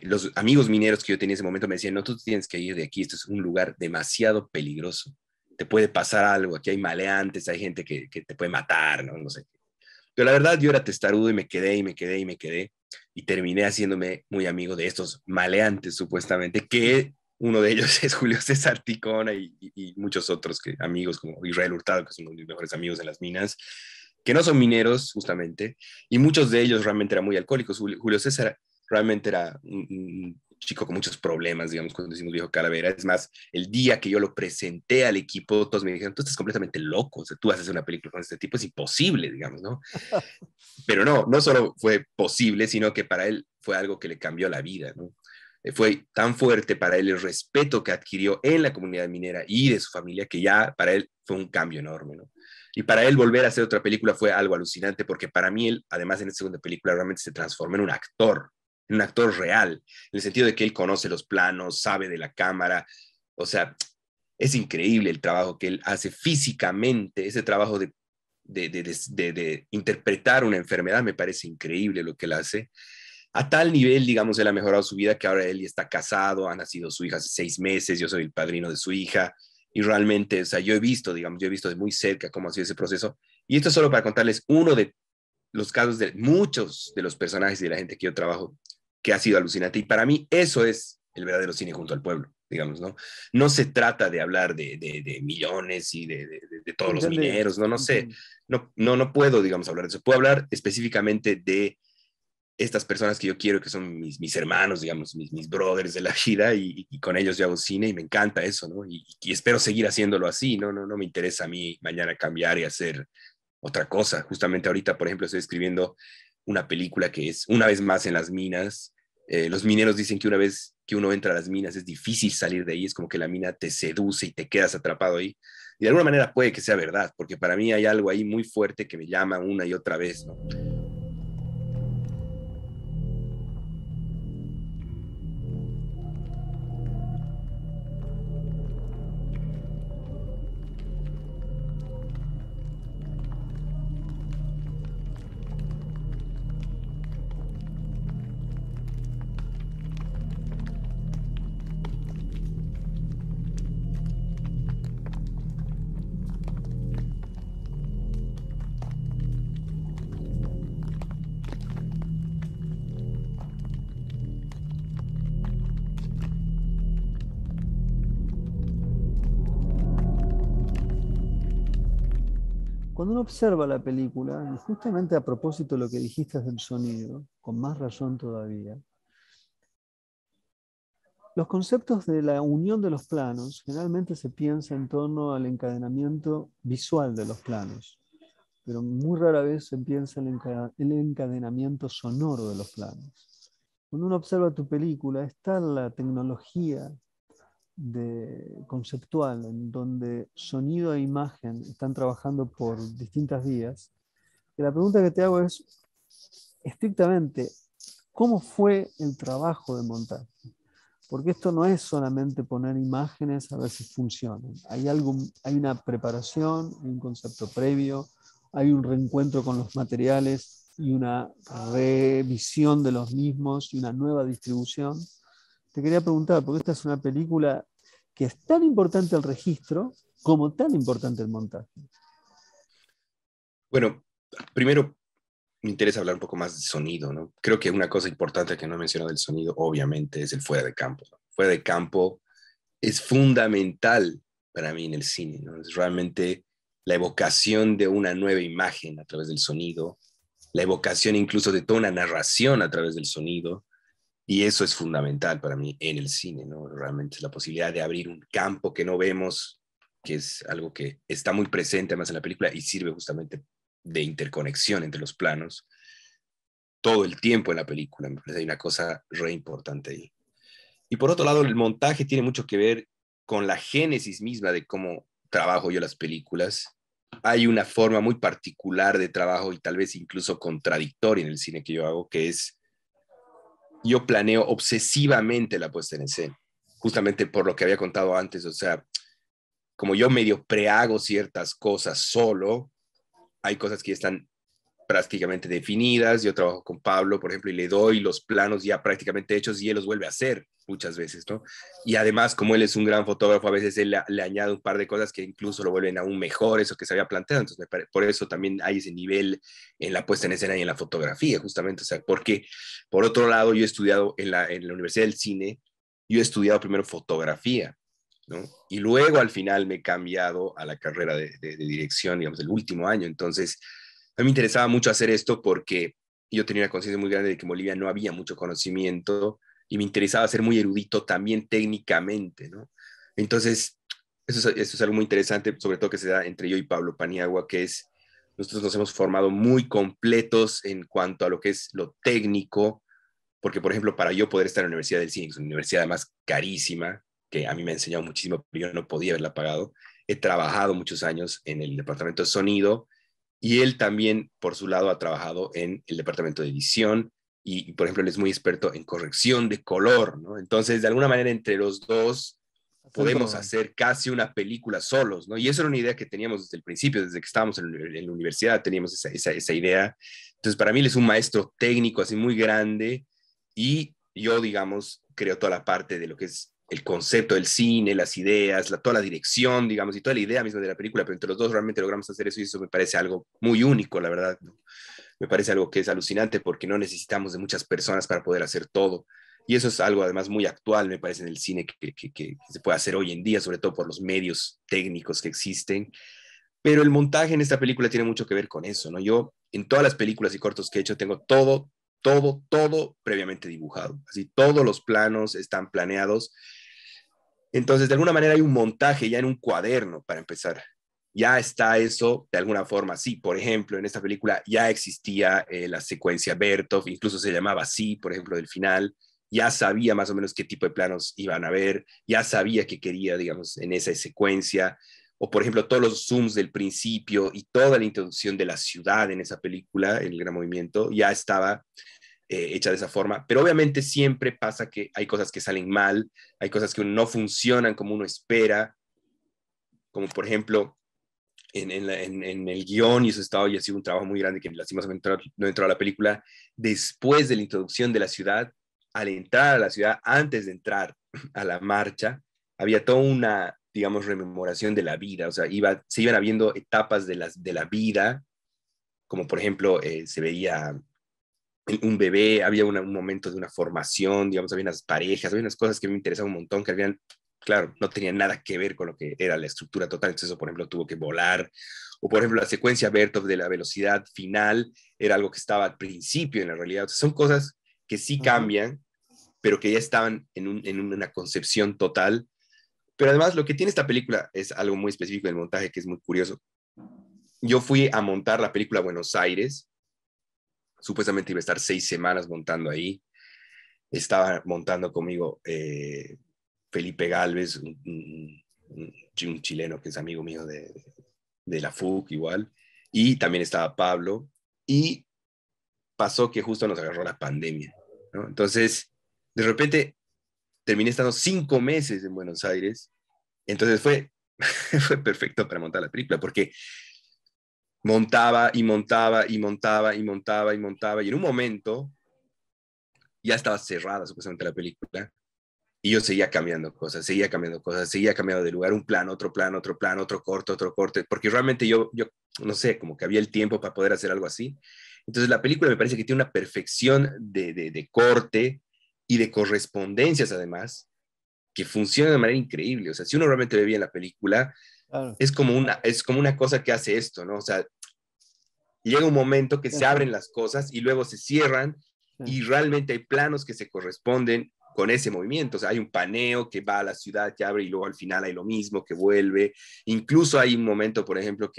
los amigos mineros que yo tenía en ese momento me decían, no, tú tienes que ir de aquí, esto es un lugar demasiado peligroso, te puede pasar algo, aquí hay maleantes, hay gente que te puede matar, ¿no? No sé. Pero la verdad yo era testarudo y me quedé y me quedé y me quedé y terminé haciéndome muy amigo de estos maleantes supuestamente, que uno de ellos es Julio César Ticona y muchos otros amigos como Israel Hurtado, que es uno de mis mejores amigos en las minas, que no son mineros justamente, y muchos de ellos realmente eran muy alcohólicos. Julio César realmente era chico con muchos problemas, digamos, cuando decimos viejo calavera. Es más, el día que yo lo presenté al equipo, todos me dijeron, tú estás completamente loco, o sea, tú haces una película con este tipo, es imposible, digamos, ¿no? Pero no, no solo fue posible, sino que para él fue algo que le cambió la vida, ¿no? Fue tan fuerte para él el respeto que adquirió en la comunidad minera y de su familia, que ya para él fue un cambio enorme, ¿no? Y para él volver a hacer otra película fue algo alucinante, porque para mí él, además en esta segunda película, realmente se transformó en un actor real, en el sentido de que él conoce los planos, sabe de la cámara, o sea, es increíble el trabajo que él hace físicamente, ese trabajo de interpretar una enfermedad, me parece increíble lo que él hace. A tal nivel, digamos, él ha mejorado su vida que ahora él ya está casado, ha nacido su hija hace 6 meses, yo soy el padrino de su hija, y realmente, o sea, yo he visto, digamos, yo he visto de muy cerca cómo ha sido ese proceso, y esto es solo para contarles uno de los casos de muchos de los personajes y de la gente que yo trabajo, que ha sido alucinante, y para mí eso es el verdadero cine junto al pueblo, digamos, ¿no? No se trata de hablar de millones y de todos los Entendí, mineros, no, no sé, entendí. no puedo, digamos, hablar de eso, puedo hablar específicamente de estas personas que yo quiero, que son mis hermanos, digamos, mis brothers de la vida, y con ellos yo hago cine y me encanta eso, ¿no? Y espero seguir haciéndolo así, ¿no? No me interesa a mí mañana cambiar y hacer otra cosa. Justamente ahorita, por ejemplo, estoy escribiendo una película que es una vez más en las minas. Los mineros dicen que una vez que uno entra a las minas es difícil salir de ahí, es como que la mina te seduce y te quedas atrapado ahí. Y de alguna manera puede que sea verdad, porque para mí hay algo ahí muy fuerte que me llama una y otra vez, ¿no? Cuando uno observa la película, y justamente a propósito de lo que dijiste del sonido, con más razón todavía, los conceptos de la unión de los planos generalmente se piensa en torno al encadenamiento visual de los planos, pero muy rara vez se piensa en el encadenamiento sonoro de los planos. Cuando uno observa tu película, está la tecnología conceptual, en donde sonido e imagen están trabajando por distintas vías. Y la pregunta que te hago es, estrictamente, ¿cómo fue el trabajo de montaje? Porque esto no es solamente poner imágenes a ver si funcionan. Hay una preparación, hay un concepto previo, hay un reencuentro con los materiales y una revisión de los mismos y una nueva distribución. Te quería preguntar, porque esta es una película que es tan importante el registro como tan importante el montaje. Bueno, primero me interesa hablar un poco más de sonido, ¿no? Creo que una cosa importante que no he mencionado del sonido, obviamente, es el fuera de campo, ¿no? Fuera de campo es fundamental para mí en el cine, ¿no? Es realmente la evocación de una nueva imagen a través del sonido, la evocación incluso de toda una narración a través del sonido, y eso es fundamental para mí en el cine, ¿no? Realmente es la posibilidad de abrir un campo que no vemos, que es algo que está muy presente además en la película y sirve justamente de interconexión entre los planos todo el tiempo en la película. Me parece que hay una cosa re importante ahí. Y por otro lado, el montaje tiene mucho que ver con la génesis misma de cómo trabajo yo las películas. Hay una forma muy particular de trabajo y tal vez incluso contradictoria en el cine que yo hago, que es yo planeo obsesivamente la puesta en escena, justamente por lo que había contado antes, o sea, como yo medio prehago ciertas cosas solo, hay cosas que ya están prácticamente definidas. Yo trabajo con Pablo, por ejemplo, y le doy los planos ya prácticamente hechos y él los vuelve a hacer muchas veces, ¿no? Y además, como él es un gran fotógrafo, a veces él le añade un par de cosas que incluso lo vuelven aún mejor, eso que se había planteado. Entonces, por eso también hay ese nivel en la puesta en escena y en la fotografía, justamente. O sea, porque por otro lado, yo he estudiado en la Universidad del Cine, yo he estudiado primero fotografía, ¿no? Y luego al final me he cambiado a la carrera de dirección, digamos, el último año. Entonces, a mí me interesaba mucho hacer esto porque yo tenía una conciencia muy grande de que en Bolivia no había mucho conocimiento y me interesaba ser muy erudito también técnicamente, ¿no? Entonces, eso es algo muy interesante, sobre todo que se da entre yo y Pablo Paniagua, que es, nosotros nos hemos formado muy completos en cuanto a lo que es lo técnico, porque, por ejemplo, para yo poder estar en la Universidad del Cine, que es una universidad además carísima, que a mí me ha enseñado muchísimo, pero yo no podía haberla pagado, he trabajado muchos años en el departamento de sonido, y él también, por su lado, ha trabajado en el departamento de edición, y por ejemplo, él es muy experto en corrección de color, ¿no? Entonces, de alguna manera, entre los dos Hacen podemos todo. hacer casi una película solos, ¿no? Y eso era una idea que teníamos desde el principio, desde que estábamos en la universidad, teníamos esa idea. Entonces, para mí él es un maestro técnico así muy grande, y yo, digamos, creo toda la parte de lo que es el concepto del cine, las ideas, toda la dirección, digamos, y toda la idea misma de la película, pero entre los dos realmente logramos hacer eso, y eso me parece algo muy único, la verdad, ¿no? Me parece algo que es alucinante, porque no necesitamos de muchas personas para poder hacer todo. Y eso es algo además muy actual, me parece, en el cine que se puede hacer hoy en día, sobre todo por los medios técnicos que existen. Pero el montaje en esta película tiene mucho que ver con eso, ¿no? Yo en todas las películas y cortos que he hecho tengo todo previamente dibujado. Así, todos los planos están planeados. Entonces, de alguna manera hay un montaje ya en un cuaderno para empezar. Ya está eso de alguna forma. Sí, por ejemplo, en esta película ya existía la secuencia Bertov, incluso se llamaba así, por ejemplo, del final. Ya sabía más o menos qué tipo de planos iban a ver, ya sabía qué quería, digamos, en esa secuencia. O, por ejemplo, todos los zooms del principio y toda la introducción de la ciudad en esa película, en el Gran Movimiento, ya estaba hecha de esa forma, pero obviamente siempre pasa que hay cosas que salen mal, hay cosas que no funcionan como uno espera, como por ejemplo en el guión, y eso estaba y ha sido un trabajo muy grande que lastimosamente no entró a la película, después de la introducción de la ciudad, al entrar a la ciudad, antes de entrar a la marcha, había toda una, digamos, rememoración de la vida, o sea, se iban habiendo etapas de la vida, como por ejemplo se veía un bebé, había un momento de una formación, digamos, había unas parejas, había unas cosas que me interesaban un montón, que habían, claro, no tenían nada que ver con lo que era la estructura total, entonces eso, por ejemplo, tuvo que volar, o por ejemplo, la secuencia Bertov de la velocidad final era algo que estaba al principio en la realidad, o sea, son cosas que sí Ajá. cambian, pero que ya estaban en una concepción total, pero además lo que tiene esta película es algo muy específico del montaje que es muy curioso. Yo fui a montar la película a Buenos Aires, supuestamente iba a estar 6 semanas montando ahí. Estaba montando conmigo Felipe Galvez, un chileno que es amigo mío de la FUC igual, y también estaba Pablo, y pasó que justo nos agarró la pandemia, ¿no? Entonces, de repente, terminé estando 5 meses en Buenos Aires, entonces fue perfecto para montar la película, porque montaba y montaba y montaba y montaba y montaba, y en un momento ya estaba cerrada supuestamente la película, y yo seguía cambiando cosas, seguía cambiando cosas, seguía cambiando de lugar, un plan, otro plan, otro plan, otro corte, porque realmente yo no sé, como que había el tiempo para poder hacer algo así. Entonces la película me parece que tiene una perfección de corte y de correspondencias además, que funciona de manera increíble. O sea, si uno realmente ve bien la película, Claro. es como una cosa que hace esto, ¿no? O sea, llega un momento que Sí, se abren las cosas y luego se cierran, sí. y realmente hay planos que se corresponden con ese movimiento. O sea, hay un paneo que va a la ciudad, que abre, y luego al final hay lo mismo, que vuelve. Incluso hay un momento, por ejemplo,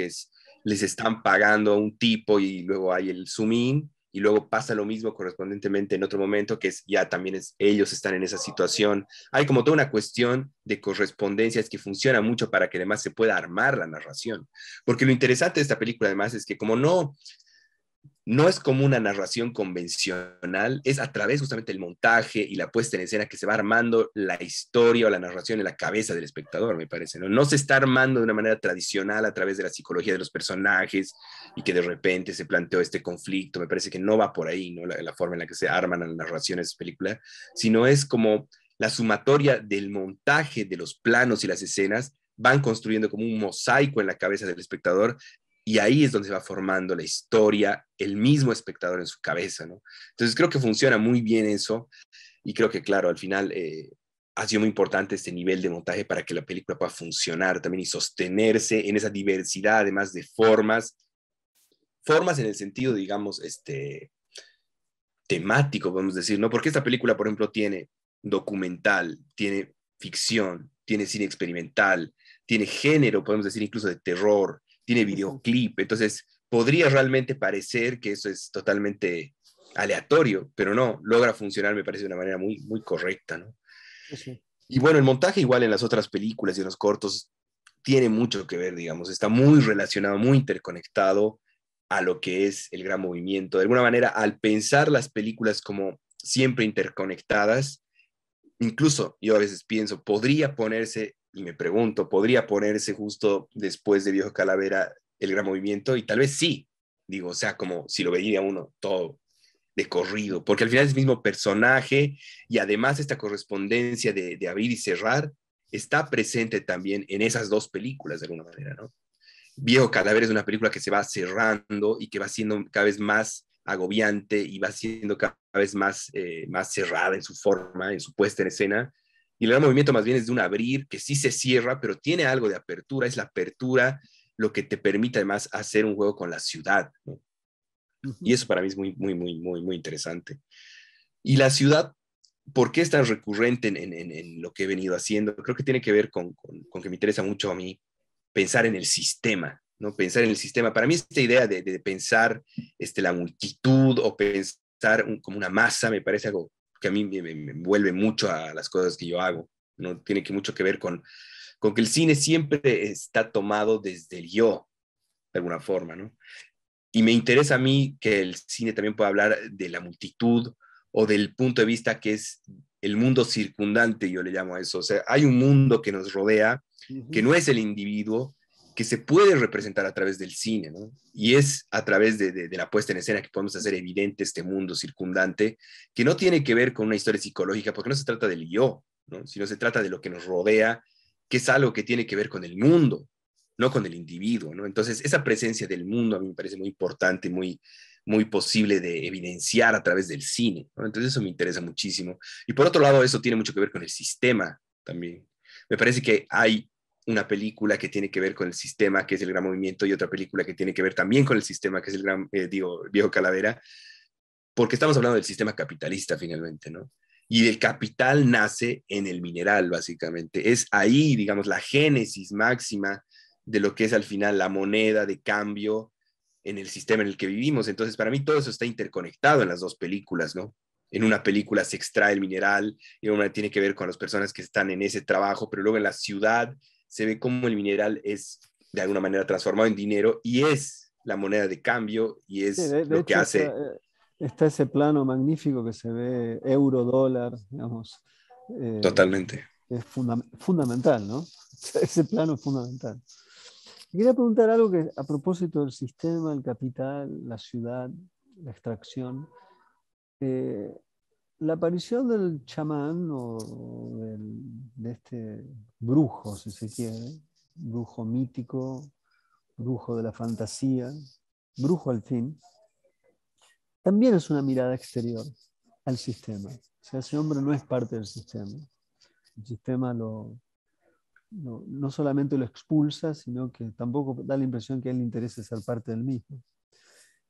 les están pagando a un tipo y luego hay el zoom in, y luego pasa lo mismo correspondientemente en otro momento, que es ya también ellos están en esa situación. Hay como toda una cuestión de correspondencias que funciona mucho para que además se pueda armar la narración. Porque lo interesante de esta película además es que como no es como una narración convencional, es a través justamente del montaje y la puesta en escena que se va armando la historia o la narración en la cabeza del espectador, me parece, ¿no? No se está armando de una manera tradicional a través de la psicología de los personajes y que de repente se planteó este conflicto. Me parece que no va por ahí, ¿no? La forma en la que se arman las narraciones de película, sino es como la sumatoria del montaje de los planos y las escenas van construyendo como un mosaico en la cabeza del espectador, y ahí es donde se va formando la historia, el mismo espectador en su cabeza, ¿no? Entonces creo que funciona muy bien eso, y creo que, claro, al final ha sido muy importante este nivel de montaje para que la película pueda funcionar también y sostenerse en esa diversidad, además de formas en el sentido, digamos, temático, podemos decir, ¿no? Porque esta película, por ejemplo, tiene documental, tiene ficción, tiene cine experimental, tiene género, podemos decir incluso de terror, tiene videoclip. Entonces, podría realmente parecer que eso es totalmente aleatorio, pero no, logra funcionar, me parece, de una manera muy, muy correcta, ¿no? Sí. Y bueno, el montaje igual en las otras películas y en los cortos tiene mucho que ver, digamos, está muy relacionado, muy interconectado a lo que es el gran movimiento. De alguna manera, al pensar las películas como siempre interconectadas, incluso yo a veces pienso, podría ponerse, y me pregunto, podría ponerse justo después de Viejo Calavera el gran movimiento, y tal vez sí, digo, o sea, como si lo veía uno todo de corrido, porque al final es el mismo personaje y además esta correspondencia de abrir y cerrar está presente también en esas dos películas de alguna manera, ¿no? Viejo Calavera es una película que se va cerrando y que va siendo cada vez más agobiante y va siendo cada vez más, más cerrada en su forma, en su puesta en escena. Y el gran movimiento más bien es de un abrir que sí se cierra, pero tiene algo de apertura, es la apertura lo que te permite además hacer un juego con la ciudad, ¿no? Y eso para mí es muy, muy, muy, muy, muy interesante. Y la ciudad, ¿por qué es tan recurrente en lo que he venido haciendo? Creo que tiene que ver con que me interesa mucho a mí pensar en el sistema, ¿no? Pensar en el sistema. Para mí esta idea de pensar la multitud o pensar como una masa me parece algo que a mí me envuelve mucho a las cosas que yo hago, ¿no? Tiene que mucho que ver con que el cine siempre está tomado desde el yo, de alguna forma, ¿no? Y me interesa a mí que el cine también pueda hablar de la multitud o del punto de vista que es el mundo circundante, yo le llamo a eso. O sea, hay un mundo que nos rodea, que no es el individuo, que se puede representar a través del cine, ¿no? Y es a través de la puesta en escena que podemos hacer evidente este mundo circundante, que no tiene que ver con una historia psicológica, porque no se trata del yo, ¿no? Sino se trata de lo que nos rodea, que es algo que tiene que ver con el mundo, no con el individuo, ¿no? Entonces, esa presencia del mundo a mí me parece muy importante, muy, muy posible de evidenciar a través del cine, ¿no? Entonces, eso me interesa muchísimo. Y por otro lado, eso tiene mucho que ver con el sistema también. Me parece que hay una película que tiene que ver con el sistema, que es el Gran Movimiento, y otra película que tiene que ver también con el sistema, que es el Viejo Calavera, porque estamos hablando del sistema capitalista finalmente, ¿no? Y el capital nace en el mineral, básicamente. Es ahí, digamos, la génesis máxima de lo que es al final la moneda de cambio en el sistema en el que vivimos. Entonces, para mí todo eso está interconectado en las dos películas, ¿no? En una película se extrae el mineral y una tiene que ver con las personas que están en ese trabajo, pero luego en la ciudad se ve cómo el mineral es de alguna manera transformado en dinero y es la moneda de cambio y Sí, es de lo que hecho hace está ese plano magnífico que se ve euro, dólar, digamos, eh, totalmente. es fundamental, ¿no? Ese plano es fundamental. Y quería preguntar algo que a propósito del sistema, el capital, la ciudad, la extracción. eh, la aparición del chamán de este brujo, si se quiere, brujo mítico, brujo de la fantasía, brujo al fin, también es una mirada exterior al sistema. O sea, ese hombre no es parte del sistema. El sistema no solamente lo expulsa, sino que tampoco da la impresión que a él le interesa ser parte del mismo.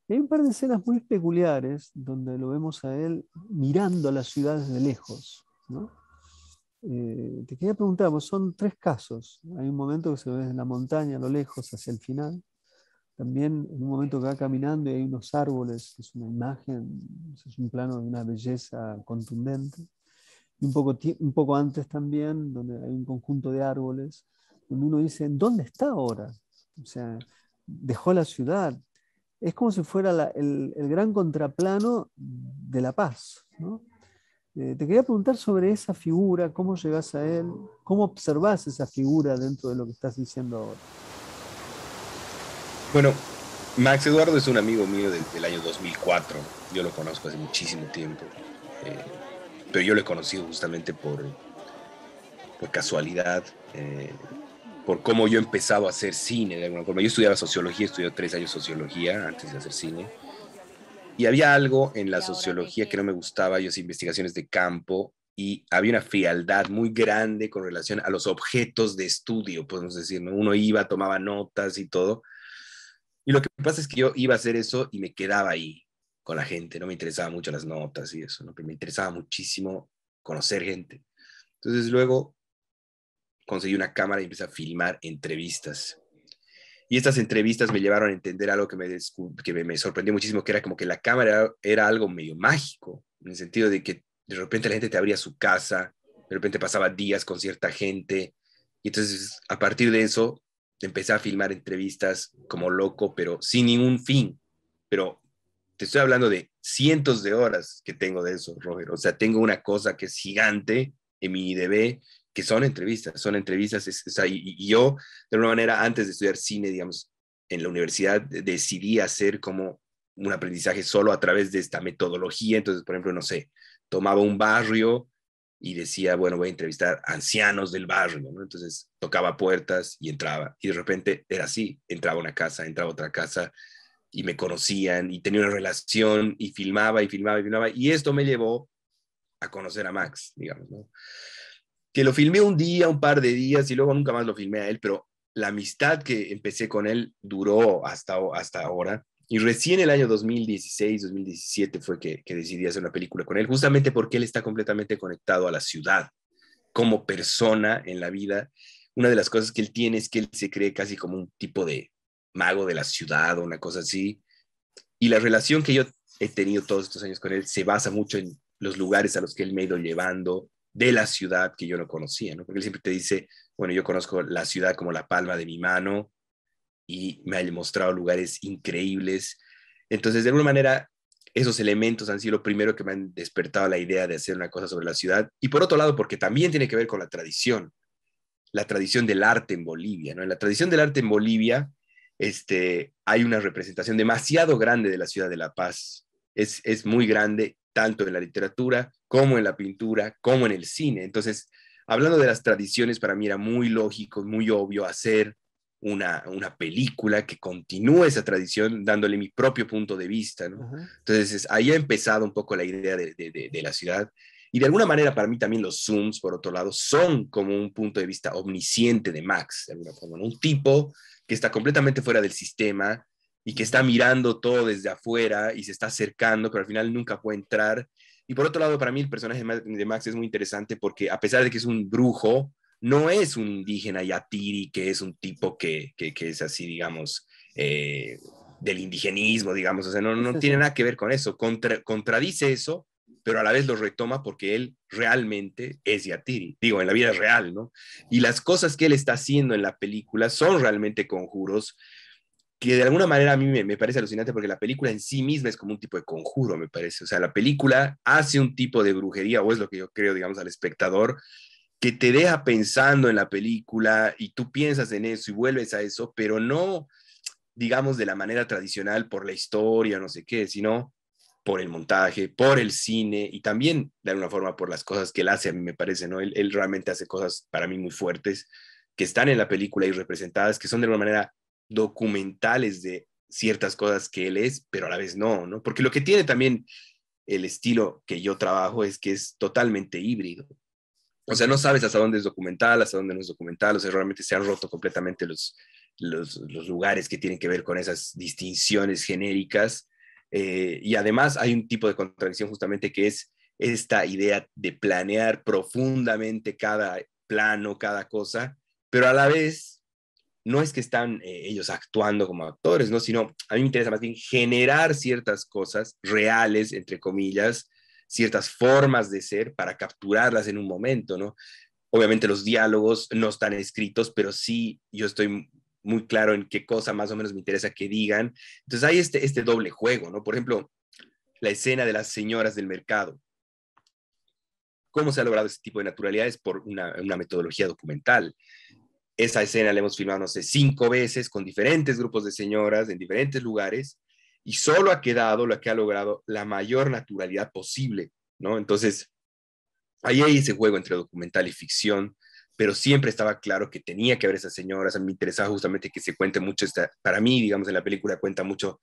Y hay un par de escenas muy peculiares donde lo vemos a él mirando a las ciudades de lejos, ¿no? Te quería preguntar, pues son tres casos. Hay un momento que se ve en la montaña a lo lejos, hacia el final. También en un momento que va caminando y hay unos árboles, que es una imagen, es un plano de una belleza contundente. Y un poco antes también, donde hay un conjunto de árboles, donde uno dice, ¿dónde está ahora? O sea, dejó la ciudad. Es como si fuera el gran contraplano de la paz, ¿no? Te quería preguntar sobre esa figura, cómo llegas a él, cómo observas esa figura dentro de lo que estás diciendo ahora. Bueno, Max Eduardo es un amigo mío desde el año 2004. Yo lo conozco hace muchísimo tiempo. Eh, pero yo lo he conocido justamente por casualidad, por cómo yo he empezado a hacer cine de alguna forma. Yo estudiaba sociología, estudié 3 años sociología antes de hacer cine. Y había algo en la sociología que no me gustaba. Yo hacía investigaciones de campo y había una frialdad muy grande con relación a los objetos de estudio, podemos decir, ¿no? Uno iba, tomaba notas y todo. Y lo que pasa es que yo iba a hacer eso y me quedaba ahí con la gente. No me interesaba mucho las notas y eso, ¿no? Pero me interesaba muchísimo conocer gente. Entonces luego conseguí una cámara y empecé a filmar entrevistas. Y estas entrevistas me llevaron a entender algo que me sorprendió muchísimo, que era como que la cámara era algo medio mágico, en el sentido de que de repente la gente te abría su casa, de repente pasaba días con cierta gente, y entonces a partir de eso empecé a filmar entrevistas como loco, pero sin ningún fin. Pero te estoy hablando de cientos de horas que tengo de eso, Roger. O sea, tengo una cosa que es gigante en mi IDB, que son entrevistas, y yo, de alguna manera, antes de estudiar cine, digamos, en la universidad, decidí hacer como un aprendizaje solo a través de esta metodología. Entonces, por ejemplo, no sé, tomaba un barrio y decía, bueno, voy a entrevistar ancianos del barrio, ¿no? Entonces tocaba puertas y entraba, y de repente era así, entraba a una casa, entraba a otra casa, y me conocían, y tenía una relación, y filmaba, y filmaba, y filmaba, y esto me llevó a conocer a Max, digamos, ¿no? Que lo filmé un día, un par de días, y luego nunca más lo filmé a él, pero la amistad que empecé con él duró hasta ahora. Y recién el año 2016, 2017 fue que decidí hacer una película con él, justamente porque él está completamente conectado a la ciudad como persona en la vida. Una de las cosas que él tiene es que él se cree casi como un tipo de mago de la ciudad o una cosa así. Y la relación que yo he tenido todos estos años con él se basa mucho en los lugares a los que él me ha ido llevando de la ciudad que yo no conocía, ¿no? Porque él siempre te dice, bueno, yo conozco la ciudad como la palma de mi mano y me ha mostrado lugares increíbles. Entonces, de alguna manera, esos elementos han sido lo primero que me han despertado la idea de hacer una cosa sobre la ciudad. Y por otro lado, porque también tiene que ver con la tradición del arte en Bolivia, ¿no? En la tradición del arte en Bolivia, hay una representación demasiado grande de la ciudad de La Paz. Es muy grande, tanto en la literatura, como en la pintura, como en el cine. Entonces, hablando de las tradiciones, para mí era muy lógico, muy obvio hacer una película que continúe esa tradición, dándole mi propio punto de vista, ¿no? Ajá. Entonces, ahí ha empezado un poco la idea de la ciudad. Y de alguna manera, para mí también los Zooms, por otro lado, son como un punto de vista omnisciente de Max, de alguna forma, ¿no? Un tipo que está completamente fuera del sistema y que está mirando todo desde afuera y se está acercando, pero al final nunca puede entrar. Y por otro lado, para mí el personaje de Max es muy interesante porque a pesar de que es un brujo, no es un indígena yatiri, que es un tipo que es así, digamos, del indigenismo, digamos, o sea, no, Sí, no sí, tiene sí. nada que ver con eso, contradice eso, pero a la vez lo retoma porque él realmente es Yatiri, digo, en la vida real, ¿no? Y las cosas que él está haciendo en la película son realmente conjuros que de alguna manera a mí me parece alucinante porque la película en sí misma es como un tipo de conjuro, me parece. O sea, la película hace un tipo de brujería, o es lo que yo creo, digamos, al espectador, que te deja pensando en la película y tú piensas en eso y vuelves a eso, pero no, digamos, de la manera tradicional por la historia, no sé qué, sino por el montaje, por el cine y también de alguna forma por las cosas que él hace, a mí me parece, ¿no? Él realmente hace cosas para mí muy fuertes que están en la película y representadas, que son de alguna manera documentales de ciertas cosas que él es, pero a la vez no, ¿no? Porque lo que tiene también el estilo que yo trabajo es que es totalmente híbrido. O sea, no sabes hasta dónde es documental, hasta dónde no es documental, o sea, realmente se han roto completamente los lugares que tienen que ver con esas distinciones genéricas. Y además hay un tipo de contradicción justamente que es esta idea de planear profundamente cada plano, cada cosa, pero a la vez no es que están ellos actuando como actores, ¿no? Sino a mí me interesa más bien generar ciertas cosas reales, entre comillas, ciertas formas de ser para capturarlas en un momento, ¿no? Obviamente los diálogos no están escritos, pero sí yo estoy muy claro en qué cosa más o menos me interesa que digan. Entonces hay este doble juego, ¿no? Por ejemplo, la escena de las señoras del mercado. ¿Cómo se ha logrado ese tipo de naturalidades? Por una metodología documental. Esa escena la hemos filmado, no sé, 5 veces con diferentes grupos de señoras en diferentes lugares y solo ha quedado lo que ha logrado la mayor naturalidad posible, ¿no? Entonces, ahí hay ese juego entre documental y ficción, pero siempre estaba claro que tenía que haber esas señoras. A mí me interesaba justamente que se cuente mucho, para mí, digamos, en la película cuenta mucho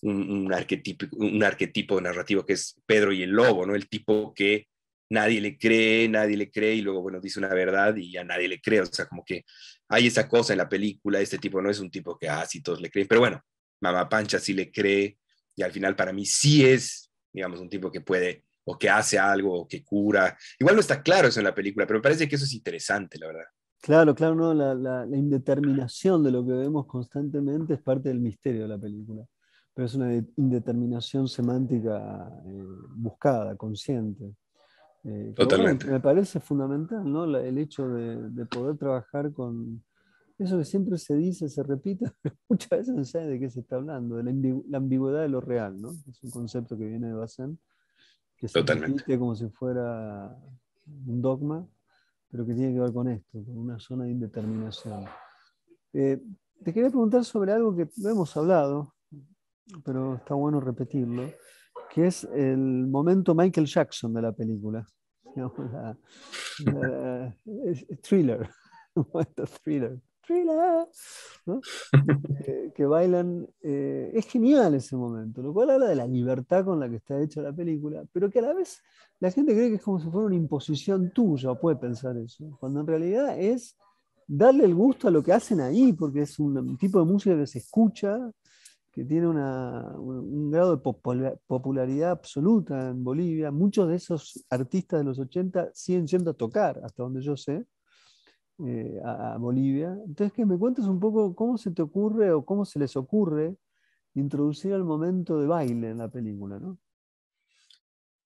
un arquetipo narrativo que es Pedro y el lobo, ¿no? El tipo que nadie le cree y luego, bueno, dice una verdad y ya nadie le cree. O sea, como que hay esa cosa en la película, este tipo no es un tipo que, sí, todos le creen, pero bueno, Mamá Pancha sí le cree y al final para mí sí es, digamos, un tipo que puede o que hace algo, o que cura. Igual no está claro eso en la película, pero me parece que eso es interesante, la verdad. Claro, claro, no, la indeterminación de lo que vemos constantemente es parte del misterio de la película, pero es una indeterminación semántica buscada, consciente, que bueno, Totalmente, me parece fundamental, ¿no? El hecho de poder trabajar con eso que siempre se dice, se repite, pero muchas veces no se sabe de qué se está hablando, de la ambigüedad de lo real, ¿no? Es un concepto que viene de Bazin, que se totalmente. repite como si fuera un dogma, pero que tiene que ver con esto, con una zona de indeterminación. Eh, Te quería preguntar sobre algo que no hemos hablado, pero está bueno repetirlo, que es el momento Michael Jackson de la película. Digamos, thriller, un momento thriller. Thriller, ¿no? Que bailan. Es genial ese momento, lo cual habla de la libertad con la que está hecha la película, pero que a la vez la gente cree que es como si fuera una imposición tuya, o puede pensar eso, cuando en realidad es darle el gusto a lo que hacen ahí, porque es un tipo de música que se escucha, que tiene un grado de popularidad absoluta en Bolivia. Muchos de esos artistas de los 80 siguen yendo a tocar, hasta donde yo sé, a Bolivia. Entonces, que me cuentes un poco cómo se te ocurre o cómo se les ocurre introducir el momento de baile en la película, ¿no?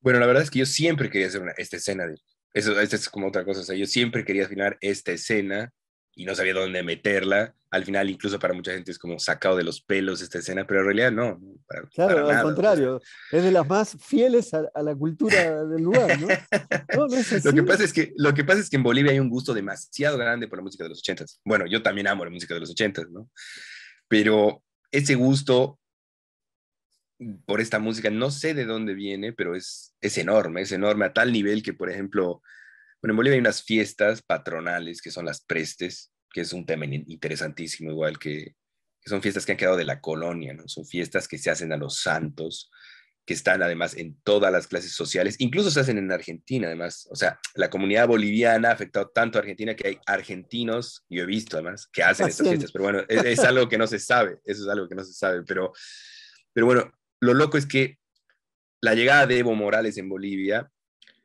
Bueno, la verdad es que yo siempre quería hacer esta escena. Eso, esta es como otra cosa. O sea, yo siempre quería filmar esta escena y no sabía dónde meterla. Al final, incluso para mucha gente es como sacado de los pelos esta escena, pero en realidad no, para Claro, al nada. O sea, contrario, es de las más fieles a la cultura del lugar, ¿no? No, no es lo que así. pasa es que, lo que pasa es que en Bolivia hay un gusto demasiado grande por la música de los ochentas. Bueno, yo también amo la música de los ochentas, ¿no? Pero ese gusto por esta música, no sé de dónde viene, pero es enorme a tal nivel que, por ejemplo, bueno, en Bolivia hay unas fiestas patronales que son las prestes, que es un tema interesantísimo, igual que son fiestas que han quedado de la colonia, ¿no? Son fiestas que se hacen a los santos, que están además en todas las clases sociales, incluso se hacen en Argentina, además. O sea, la comunidad boliviana ha afectado tanto a Argentina que hay argentinos, yo he visto además, que hacen estas Haciendo. fiestas, pero bueno, es algo que no se sabe, eso es algo que no se sabe, pero bueno, lo loco es que la llegada de Evo Morales en Bolivia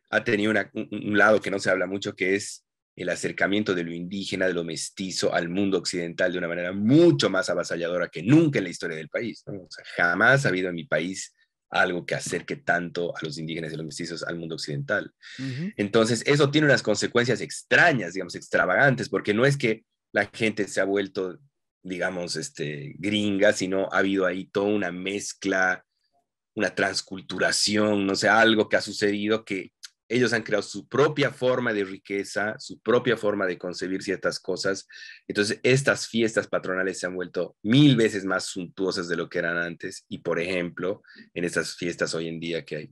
ha tenido un lado que no se habla mucho, que es el acercamiento de lo indígena, de lo mestizo al mundo occidental de una manera mucho más avasalladora que nunca en la historia del país, ¿no? O sea, jamás ha habido en mi país algo que acerque tanto a los indígenas y los mestizos al mundo occidental. Ujú. Entonces, eso tiene unas consecuencias extrañas, digamos, extravagantes, porque no es que la gente se ha vuelto, digamos, gringa, sino ha habido ahí toda una mezcla, una transculturación, no sé, algo que ha sucedido que ellos han creado su propia forma de riqueza, su propia forma de concebir ciertas cosas. Entonces, estas fiestas patronales se han vuelto 1000 veces más suntuosas de lo que eran antes. Y, por ejemplo, en estas fiestas hoy en día que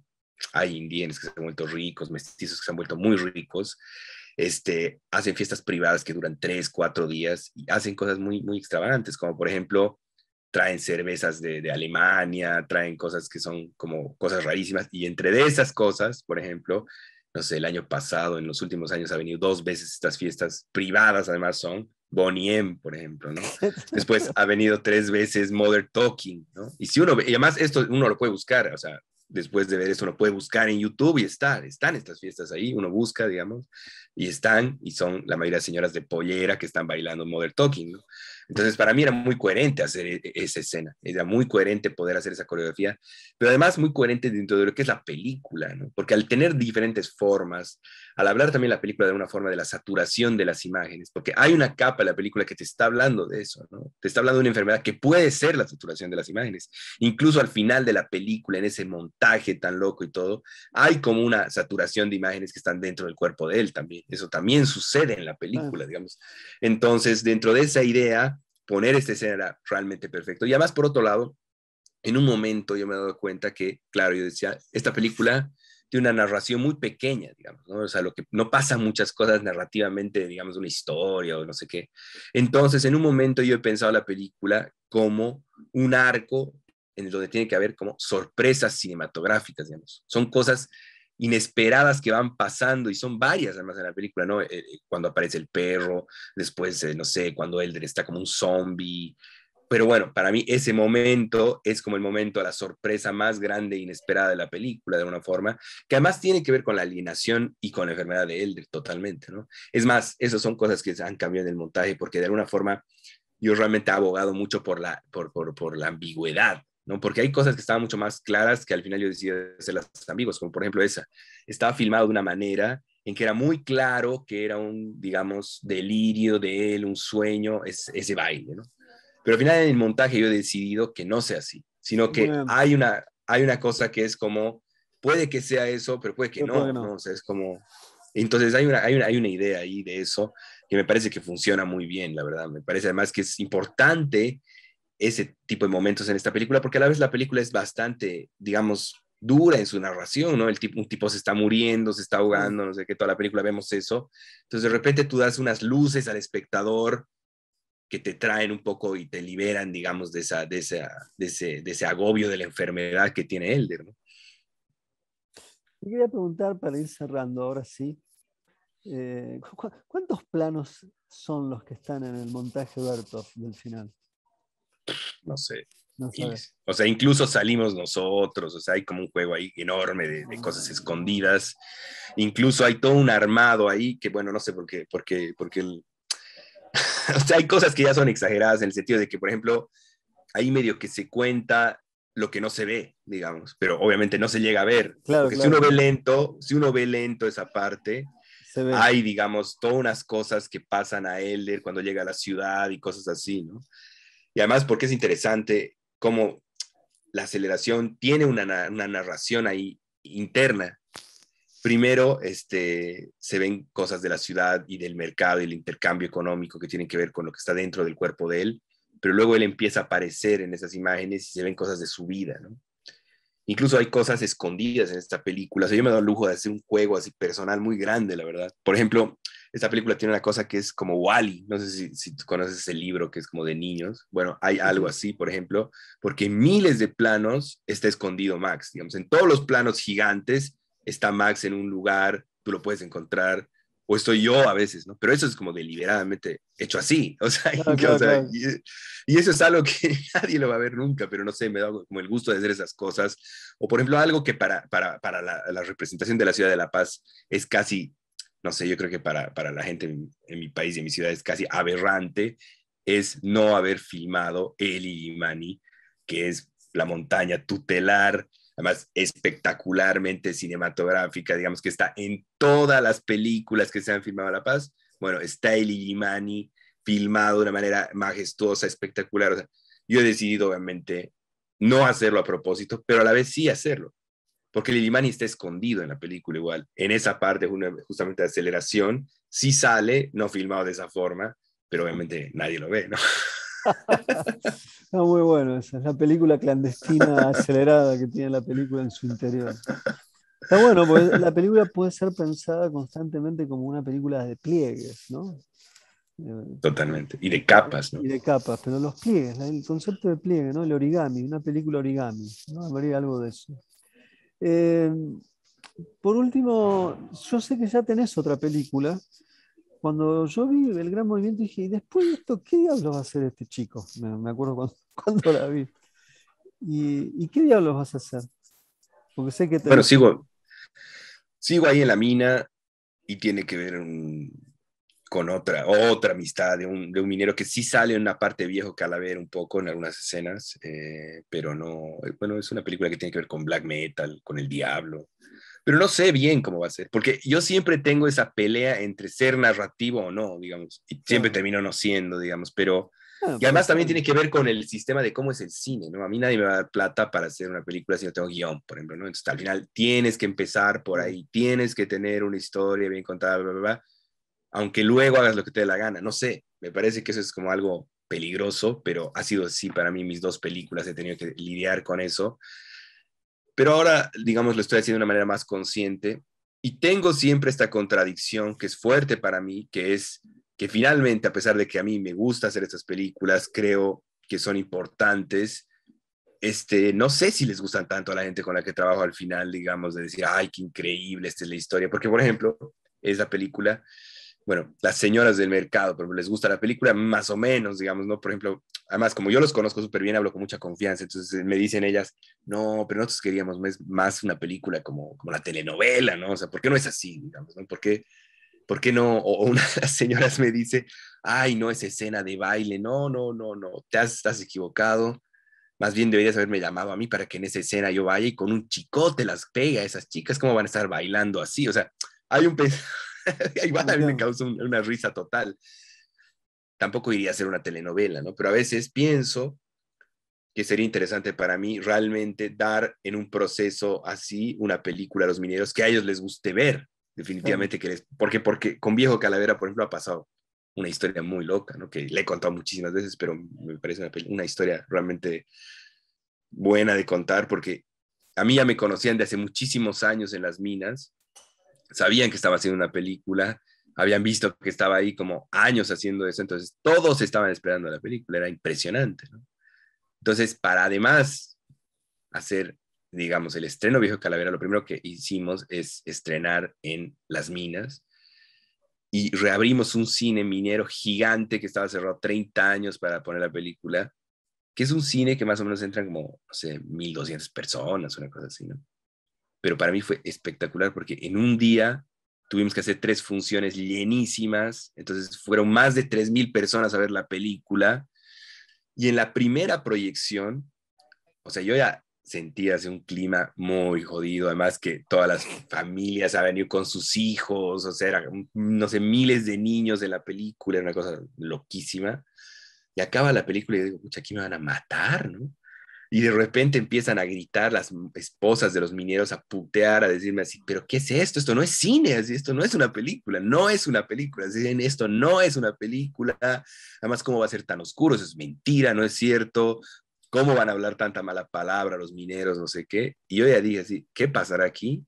hay indígenas que se han vuelto ricos, mestizos que se han vuelto muy ricos, hacen fiestas privadas que duran 3, 4 días y hacen cosas muy, muy extravagantes, como por ejemplo traen cervezas de Alemania, traen cosas que son como cosas rarísimas. Y entre de esas cosas, por ejemplo, no sé, el año pasado, en los últimos años, ha venido 2 veces estas fiestas privadas, además son Bonnie M, por ejemplo, ¿no? Después ha venido 3 veces Mother Talking, ¿no? Y si uno ve, y además esto uno lo puede buscar, o sea, después de ver eso, uno puede buscar en YouTube y están estas fiestas ahí, uno busca, digamos, y están, y son la mayoría de señoras de pollera que están bailando Mother Talking, ¿no? Entonces, para mí era muy coherente hacer esa escena, era muy coherente poder hacer esa coreografía, pero además muy coherente dentro de lo que es la película, ¿no? Porque al tener diferentes formas, al hablar también la película de una forma de la saturación de las imágenes, porque hay una capa en la película que te está hablando de eso, ¿no? Te está hablando de una enfermedad que puede ser la saturación de las imágenes. Incluso al final de la película, en ese montaje tan loco y todo, hay como una saturación de imágenes que están dentro del cuerpo de él también. Eso también sucede en la Claro. película, digamos. Entonces, dentro de esa idea, poner esta escena era realmente perfecto. Y además, por otro lado, en un momento yo me he dado cuenta que, claro, yo decía, esta película tiene una narración muy pequeña, digamos, ¿no? O sea, lo que no pasa muchas cosas narrativamente, digamos, una historia o no sé qué. Entonces, en un momento yo he pensado la película como un arco en donde tiene que haber como sorpresas cinematográficas, digamos. Son cosas inesperadas que van pasando y son varias además en la película, ¿no? Cuando aparece el perro, después, no sé, cuando Elder está como un zombie, pero bueno, para mí ese momento es como el momento, la sorpresa más grande e inesperada de la película, de alguna forma, que además tiene que ver con la alienación y con la enfermedad de Elder totalmente, ¿no? Es más, esas son cosas que se han cambiado en el montaje, porque de alguna forma yo realmente he abogado mucho por la ambigüedad, ¿no? Porque hay cosas que estaban mucho más claras que al final yo decidí hacerlas ambiguas, como por ejemplo esa. Estaba filmado de una manera en que era muy claro que era un, digamos, delirio de él, un sueño, ese baile, ¿no? Pero al final en el montaje yo he decidido que no sea así, sino que Bueno, hay una cosa que es como, puede que sea eso, pero puede que yo creo que no, ¿no? no. O sea, es como... Entonces hay una idea ahí de eso que me parece que funciona muy bien, la verdad. Me parece además que es importante ese tipo de momentos en esta película, porque a la vez la película es bastante, digamos, dura en su narración, ¿no? Un tipo se está muriendo, se está Ah, ahogando, no sé qué, toda la película vemos eso. Entonces de repente tú das unas luces al espectador que te traen un poco y te liberan, digamos, de ese agobio de la enfermedad que tiene Elder, ¿no? te quería preguntar para ir cerrando, ahora sí. ¿Cuántos planos son los que están en el montaje Bertov del final? No sé, No sabes. miles. O sea, incluso salimos nosotros, o sea, hay como un juego ahí enorme de cosas escondidas. Incluso hay todo un armado ahí que, bueno, no sé por qué o sea, hay cosas que ya son exageradas en el sentido de que, por ejemplo, ahí medio que se cuenta lo que no se ve, digamos, pero obviamente no se llega a ver, Claro, porque claro, si uno ve lento esa parte, se ve. hay, digamos, todas unas cosas que pasan a Elder cuando llega a la ciudad y cosas así, ¿no? Y además porque es interesante cómo la aceleración tiene una narración ahí interna. Primero, se ven cosas de la ciudad y del mercado y el intercambio económico que tienen que ver con lo que está dentro del cuerpo de él, pero luego él empieza a aparecer en esas imágenes y se ven cosas de su vida, ¿no? Incluso hay cosas escondidas en esta película. O sea, yo me doy el lujo de hacer un juego así personal muy grande, la verdad. Por ejemplo, esta película tiene una cosa que es como Wall-E. No sé si tú conoces ese libro que es como de niños. Bueno, hay Sí, algo sí. así, por ejemplo, porque en miles de planos está escondido Max. Digamos, en todos los planos gigantes está Max en un lugar, tú lo puedes encontrar, o estoy yo a veces, ¿no? Pero eso es como deliberadamente hecho así. O sea, Claro, o claro, sea claro. y eso es algo que nadie lo va a ver nunca, pero no sé, me da como el gusto de hacer esas cosas. O por ejemplo, algo que para la representación de la ciudad de La Paz es casi, no sé, yo creo que para la gente en mi país y en mi ciudad es casi aberrante, es no haber filmado El Illimani, que es la montaña tutelar, además espectacularmente cinematográfica, digamos que está en todas las películas que se han filmado en La Paz. Bueno, está El Illimani filmado de una manera majestuosa, espectacular. O sea, yo he decidido, obviamente, no hacerlo a propósito, pero a la vez sí hacerlo, porque Lilimani está escondido en la película igual. En esa parte, justamente de aceleración, sí sale, no filmado de esa forma, pero obviamente nadie lo ve, ¿no? Está muy bueno esa. Es la película clandestina acelerada que tiene la película en su interior. Está bueno, porque la película puede ser pensada constantemente como una película de pliegues, ¿no? Totalmente. Y de capas, Y ¿no? de capas, pero los pliegues, el concepto de pliegue, ¿no? El origami, una película origami, ¿no? Habría algo de eso. Eh, por último, yo sé que ya tenés otra película. Cuando yo vi El Gran Movimiento dije, ¿y después de esto qué diablos va a hacer este chico? Me acuerdo cuando, cuando la vi. ¿Y qué diablos vas a hacer? Porque sé que Bueno, tenés... sigo ahí en la mina y tiene que ver con otra amistad de un minero que sí sale en una parte viejo Calavera un poco en algunas escenas, pero no, bueno, es una película que tiene que ver con black metal, con el diablo, pero no sé bien cómo va a ser, porque yo siempre tengo esa pelea entre ser narrativo o no, digamos, y siempre Claro. termino no siendo, digamos, pero... Bueno, Y puede además ser. también tiene que ver con el sistema de cómo es el cine, ¿no? A mí nadie me va a dar plata para hacer una película si no tengo guión, por ejemplo, ¿no? Entonces al final tienes que empezar por Sí. ahí, tienes que tener una historia bien contada, bla, bla, bla, aunque luego hagas lo que te dé la gana, no sé, me parece que eso es como algo peligroso, pero ha sido así para mí mis dos películas, he tenido que lidiar con eso, pero ahora, digamos, lo estoy haciendo de una manera más consciente y tengo siempre esta contradicción que es fuerte para mí, que es que finalmente, a pesar de que a mí me gusta hacer estas películas, creo que son importantes, no sé si les gustan tanto a la gente con la que trabajo al final, digamos, de decir, ay, qué increíble, esta es la historia, porque por ejemplo, esa película bueno, las señoras del mercado, pero les gusta la película más o menos, digamos, ¿no? Por ejemplo, además, como yo los conozco súper bien, hablo con mucha confianza, entonces me dicen ellas, no, pero nosotros queríamos más una película como la telenovela, ¿no? O sea, ¿por qué no es así, digamos, ¿no? ¿Por qué no? O una de las señoras me dice, ay, no, esa escena de baile, no, no, no, no, estás equivocado. Más bien deberías haberme llamado a mí para que en esa escena yo vaya y con un chicote las pega a esas chicas, ¿cómo van a estar bailando así? O sea, hay un... Igual a mí me Entiendo. causa una risa total. Tampoco iría a ser una telenovela, ¿no? Pero a veces pienso que sería interesante para mí realmente dar en un proceso así una película a los mineros que a ellos les guste ver, Claro. definitivamente porque con Viejo Calavera, por ejemplo, ha pasado una historia muy loca, ¿no? Que le he contado muchísimas veces, pero me parece una historia realmente buena de contar porque a mí ya me conocían de hace muchísimos años en las minas, sabían que estaba haciendo una película, habían visto que estaba ahí como años haciendo eso, entonces todos estaban esperando la película, era impresionante, ¿no? Entonces, para además hacer, digamos, el estreno Viejo Calavera, lo primero que hicimos es estrenar en Las Minas y reabrimos un cine minero gigante que estaba cerrado 30 años para poner la película, que es un cine que más o menos entran como, no sé, 1,200 personas, una cosa así, ¿no? Pero para mí fue espectacular porque en un día tuvimos que hacer 3 funciones llenísimas, entonces fueron más de 3,000 personas a ver la película y en la primera proyección, o sea, yo ya sentía así un clima muy jodido, además que todas las familias habían ido con sus hijos, o sea, eran, no sé, miles de niños en la película, era una cosa loquísima. Y acaba la película y digo, pucha, aquí me van a matar, ¿no? Y de repente empiezan a gritar las esposas de los mineros, a putear, a decirme así, pero ¿qué es esto? Esto no es cine, así, esto no es una película, no es una película, así, esto no es una película, además, ¿cómo va a ser tan oscuro? Eso es mentira, no es cierto, ¿cómo van a hablar tanta mala palabra los mineros, no sé qué? Y yo ya dije así, ¿qué pasará aquí?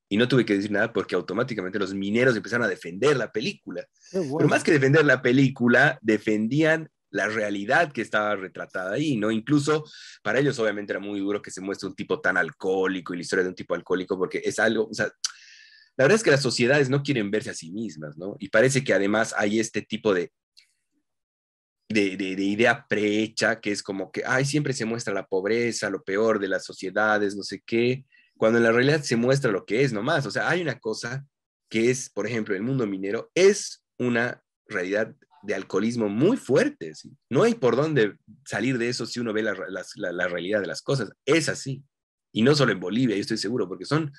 Y no tuve que decir nada porque automáticamente los mineros empezaron a defender la película. Qué Pero más bueno. que defender la película, defendían la realidad que estaba retratada ahí, ¿no? Incluso para ellos obviamente era muy duro que se muestre un tipo tan alcohólico y la historia de un tipo alcohólico porque es algo, o sea, la verdad es que las sociedades no quieren verse a sí mismas, ¿no? Y parece que además hay este tipo de idea prehecha, que es como que, ay, siempre se muestra la pobreza, lo peor de las sociedades, no sé qué, cuando en la realidad se muestra lo que es nomás. O sea, hay una cosa que es, por ejemplo, el mundo minero es una realidad de alcoholismo muy fuerte, ¿sí? No hay por dónde salir de eso si uno ve la realidad de las cosas. Es así. Y no solo en Bolivia, yo estoy seguro, porque son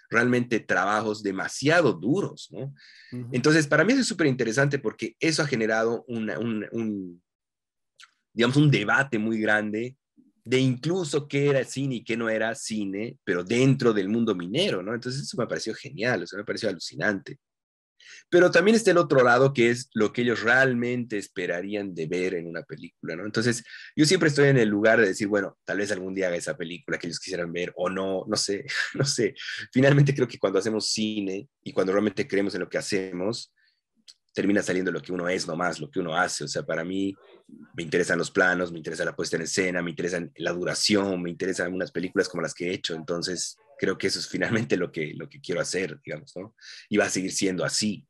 realmente trabajos demasiado duros, ¿no? Ujú. Entonces, para mí eso es súper interesante porque eso ha generado digamos, un debate muy grande de incluso qué era cine y qué no era cine, pero dentro del mundo minero, ¿no? Entonces eso me pareció genial, eso me pareció alucinante. Pero también está el otro lado, que es lo que ellos realmente esperarían de ver en una película, ¿no? Entonces, yo siempre estoy en el lugar de decir, bueno, tal vez algún día haga esa película que ellos quisieran ver o no, no sé, no sé. Finalmente creo que cuando hacemos cine y cuando realmente creemos en lo que hacemos, termina saliendo lo que uno es nomás, lo que uno hace. O sea, para mí me interesan los planos, me interesa la puesta en escena, me interesa la duración, me interesan algunas películas como las que he hecho. Entonces, creo que eso es finalmente lo que quiero hacer, digamos, ¿no? Y va a seguir siendo así.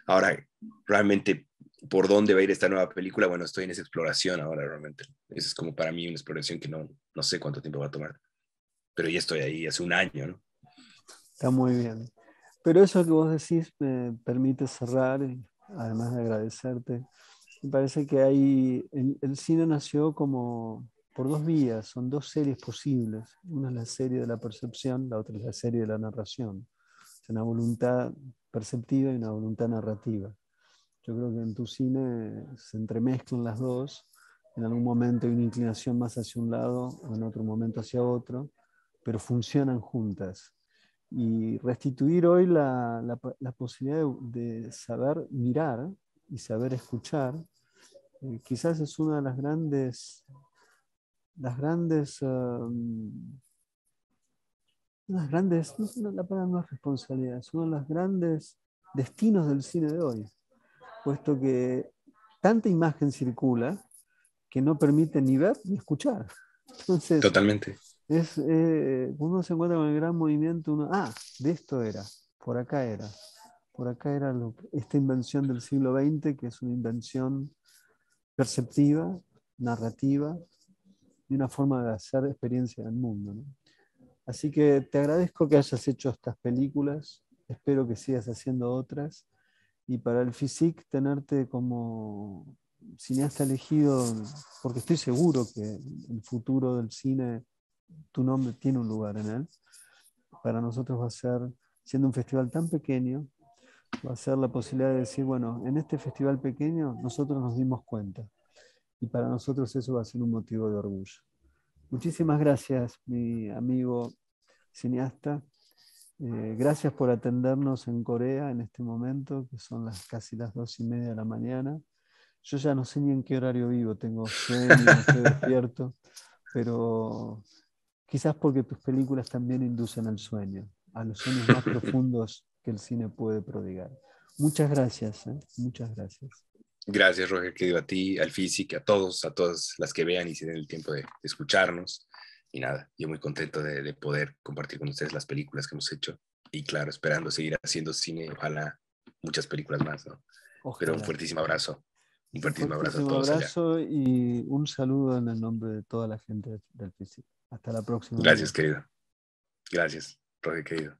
Ahora, realmente, ¿por dónde va a ir esta nueva película? Bueno, estoy en esa exploración ahora, realmente. Esa es como para mí una exploración que no sé cuánto tiempo va a tomar, pero ya estoy ahí hace un año, ¿no? Está muy bien. Pero eso que vos decís me permite cerrar, y además de agradecerte. Me parece que el cine nació como por dos vías, son dos series posibles. Una es la serie de la percepción, la otra es la serie de la narración. Es una voluntad perceptiva y una voluntad narrativa. Yo creo que en tu cine se entremezclan las dos. En algún momento hay una inclinación más hacia un lado, o en otro momento hacia otro, pero funcionan juntas. Y restituir hoy la posibilidad de saber mirar y saber escuchar, quizás es una de las grandes, no, la palabra no es responsabilidad, es uno de los grandes destinos del cine de hoy, puesto que tanta imagen circula que no permite ni ver ni escuchar. Entonces, Totalmente. uno se encuentra con el gran movimiento, de esto era, por acá era. Por acá era esta invención del siglo XX, que es una invención perceptiva, narrativa, y una forma de hacer experiencia del mundo, ¿no? Así que te agradezco que hayas hecho estas películas, espero que sigas haciendo otras, y para el FISIC tenerte como cineasta elegido, porque estoy seguro que el futuro del cine, tu nombre tiene un lugar en él. Para nosotros va a ser, siendo un festival tan pequeño, va a ser la posibilidad de decir, bueno, en este festival pequeño nosotros nos dimos cuenta, y para nosotros eso va a ser un motivo de orgullo. Muchísimas gracias, mi amigo cineasta. Gracias por atendernos en Corea en este momento, que son casi las 2:30 de la mañana. Yo ya no sé ni en qué horario vivo, tengo sueño, estoy despierto, pero quizás porque tus películas también inducen al sueño, a los sueños más profundos que el cine puede prodigar. Muchas gracias, ¿eh? Muchas gracias. Gracias, Roger, querido, a ti, al Físic, a todas las que vean y se den el tiempo de escucharnos. Y nada, yo muy contento de poder compartir con ustedes las películas que hemos hecho. Y claro, esperando seguir haciendo cine, ojalá muchas películas más, ¿no? Pero un Ojalá. fuertísimo abrazo. Un Un fuertísimo abrazo a fuertísimo todos allá. abrazo y un saludo en el nombre de toda la gente del FISIC. Hasta la próxima, Gracias, amigo. querido. Gracias, Roger, querido.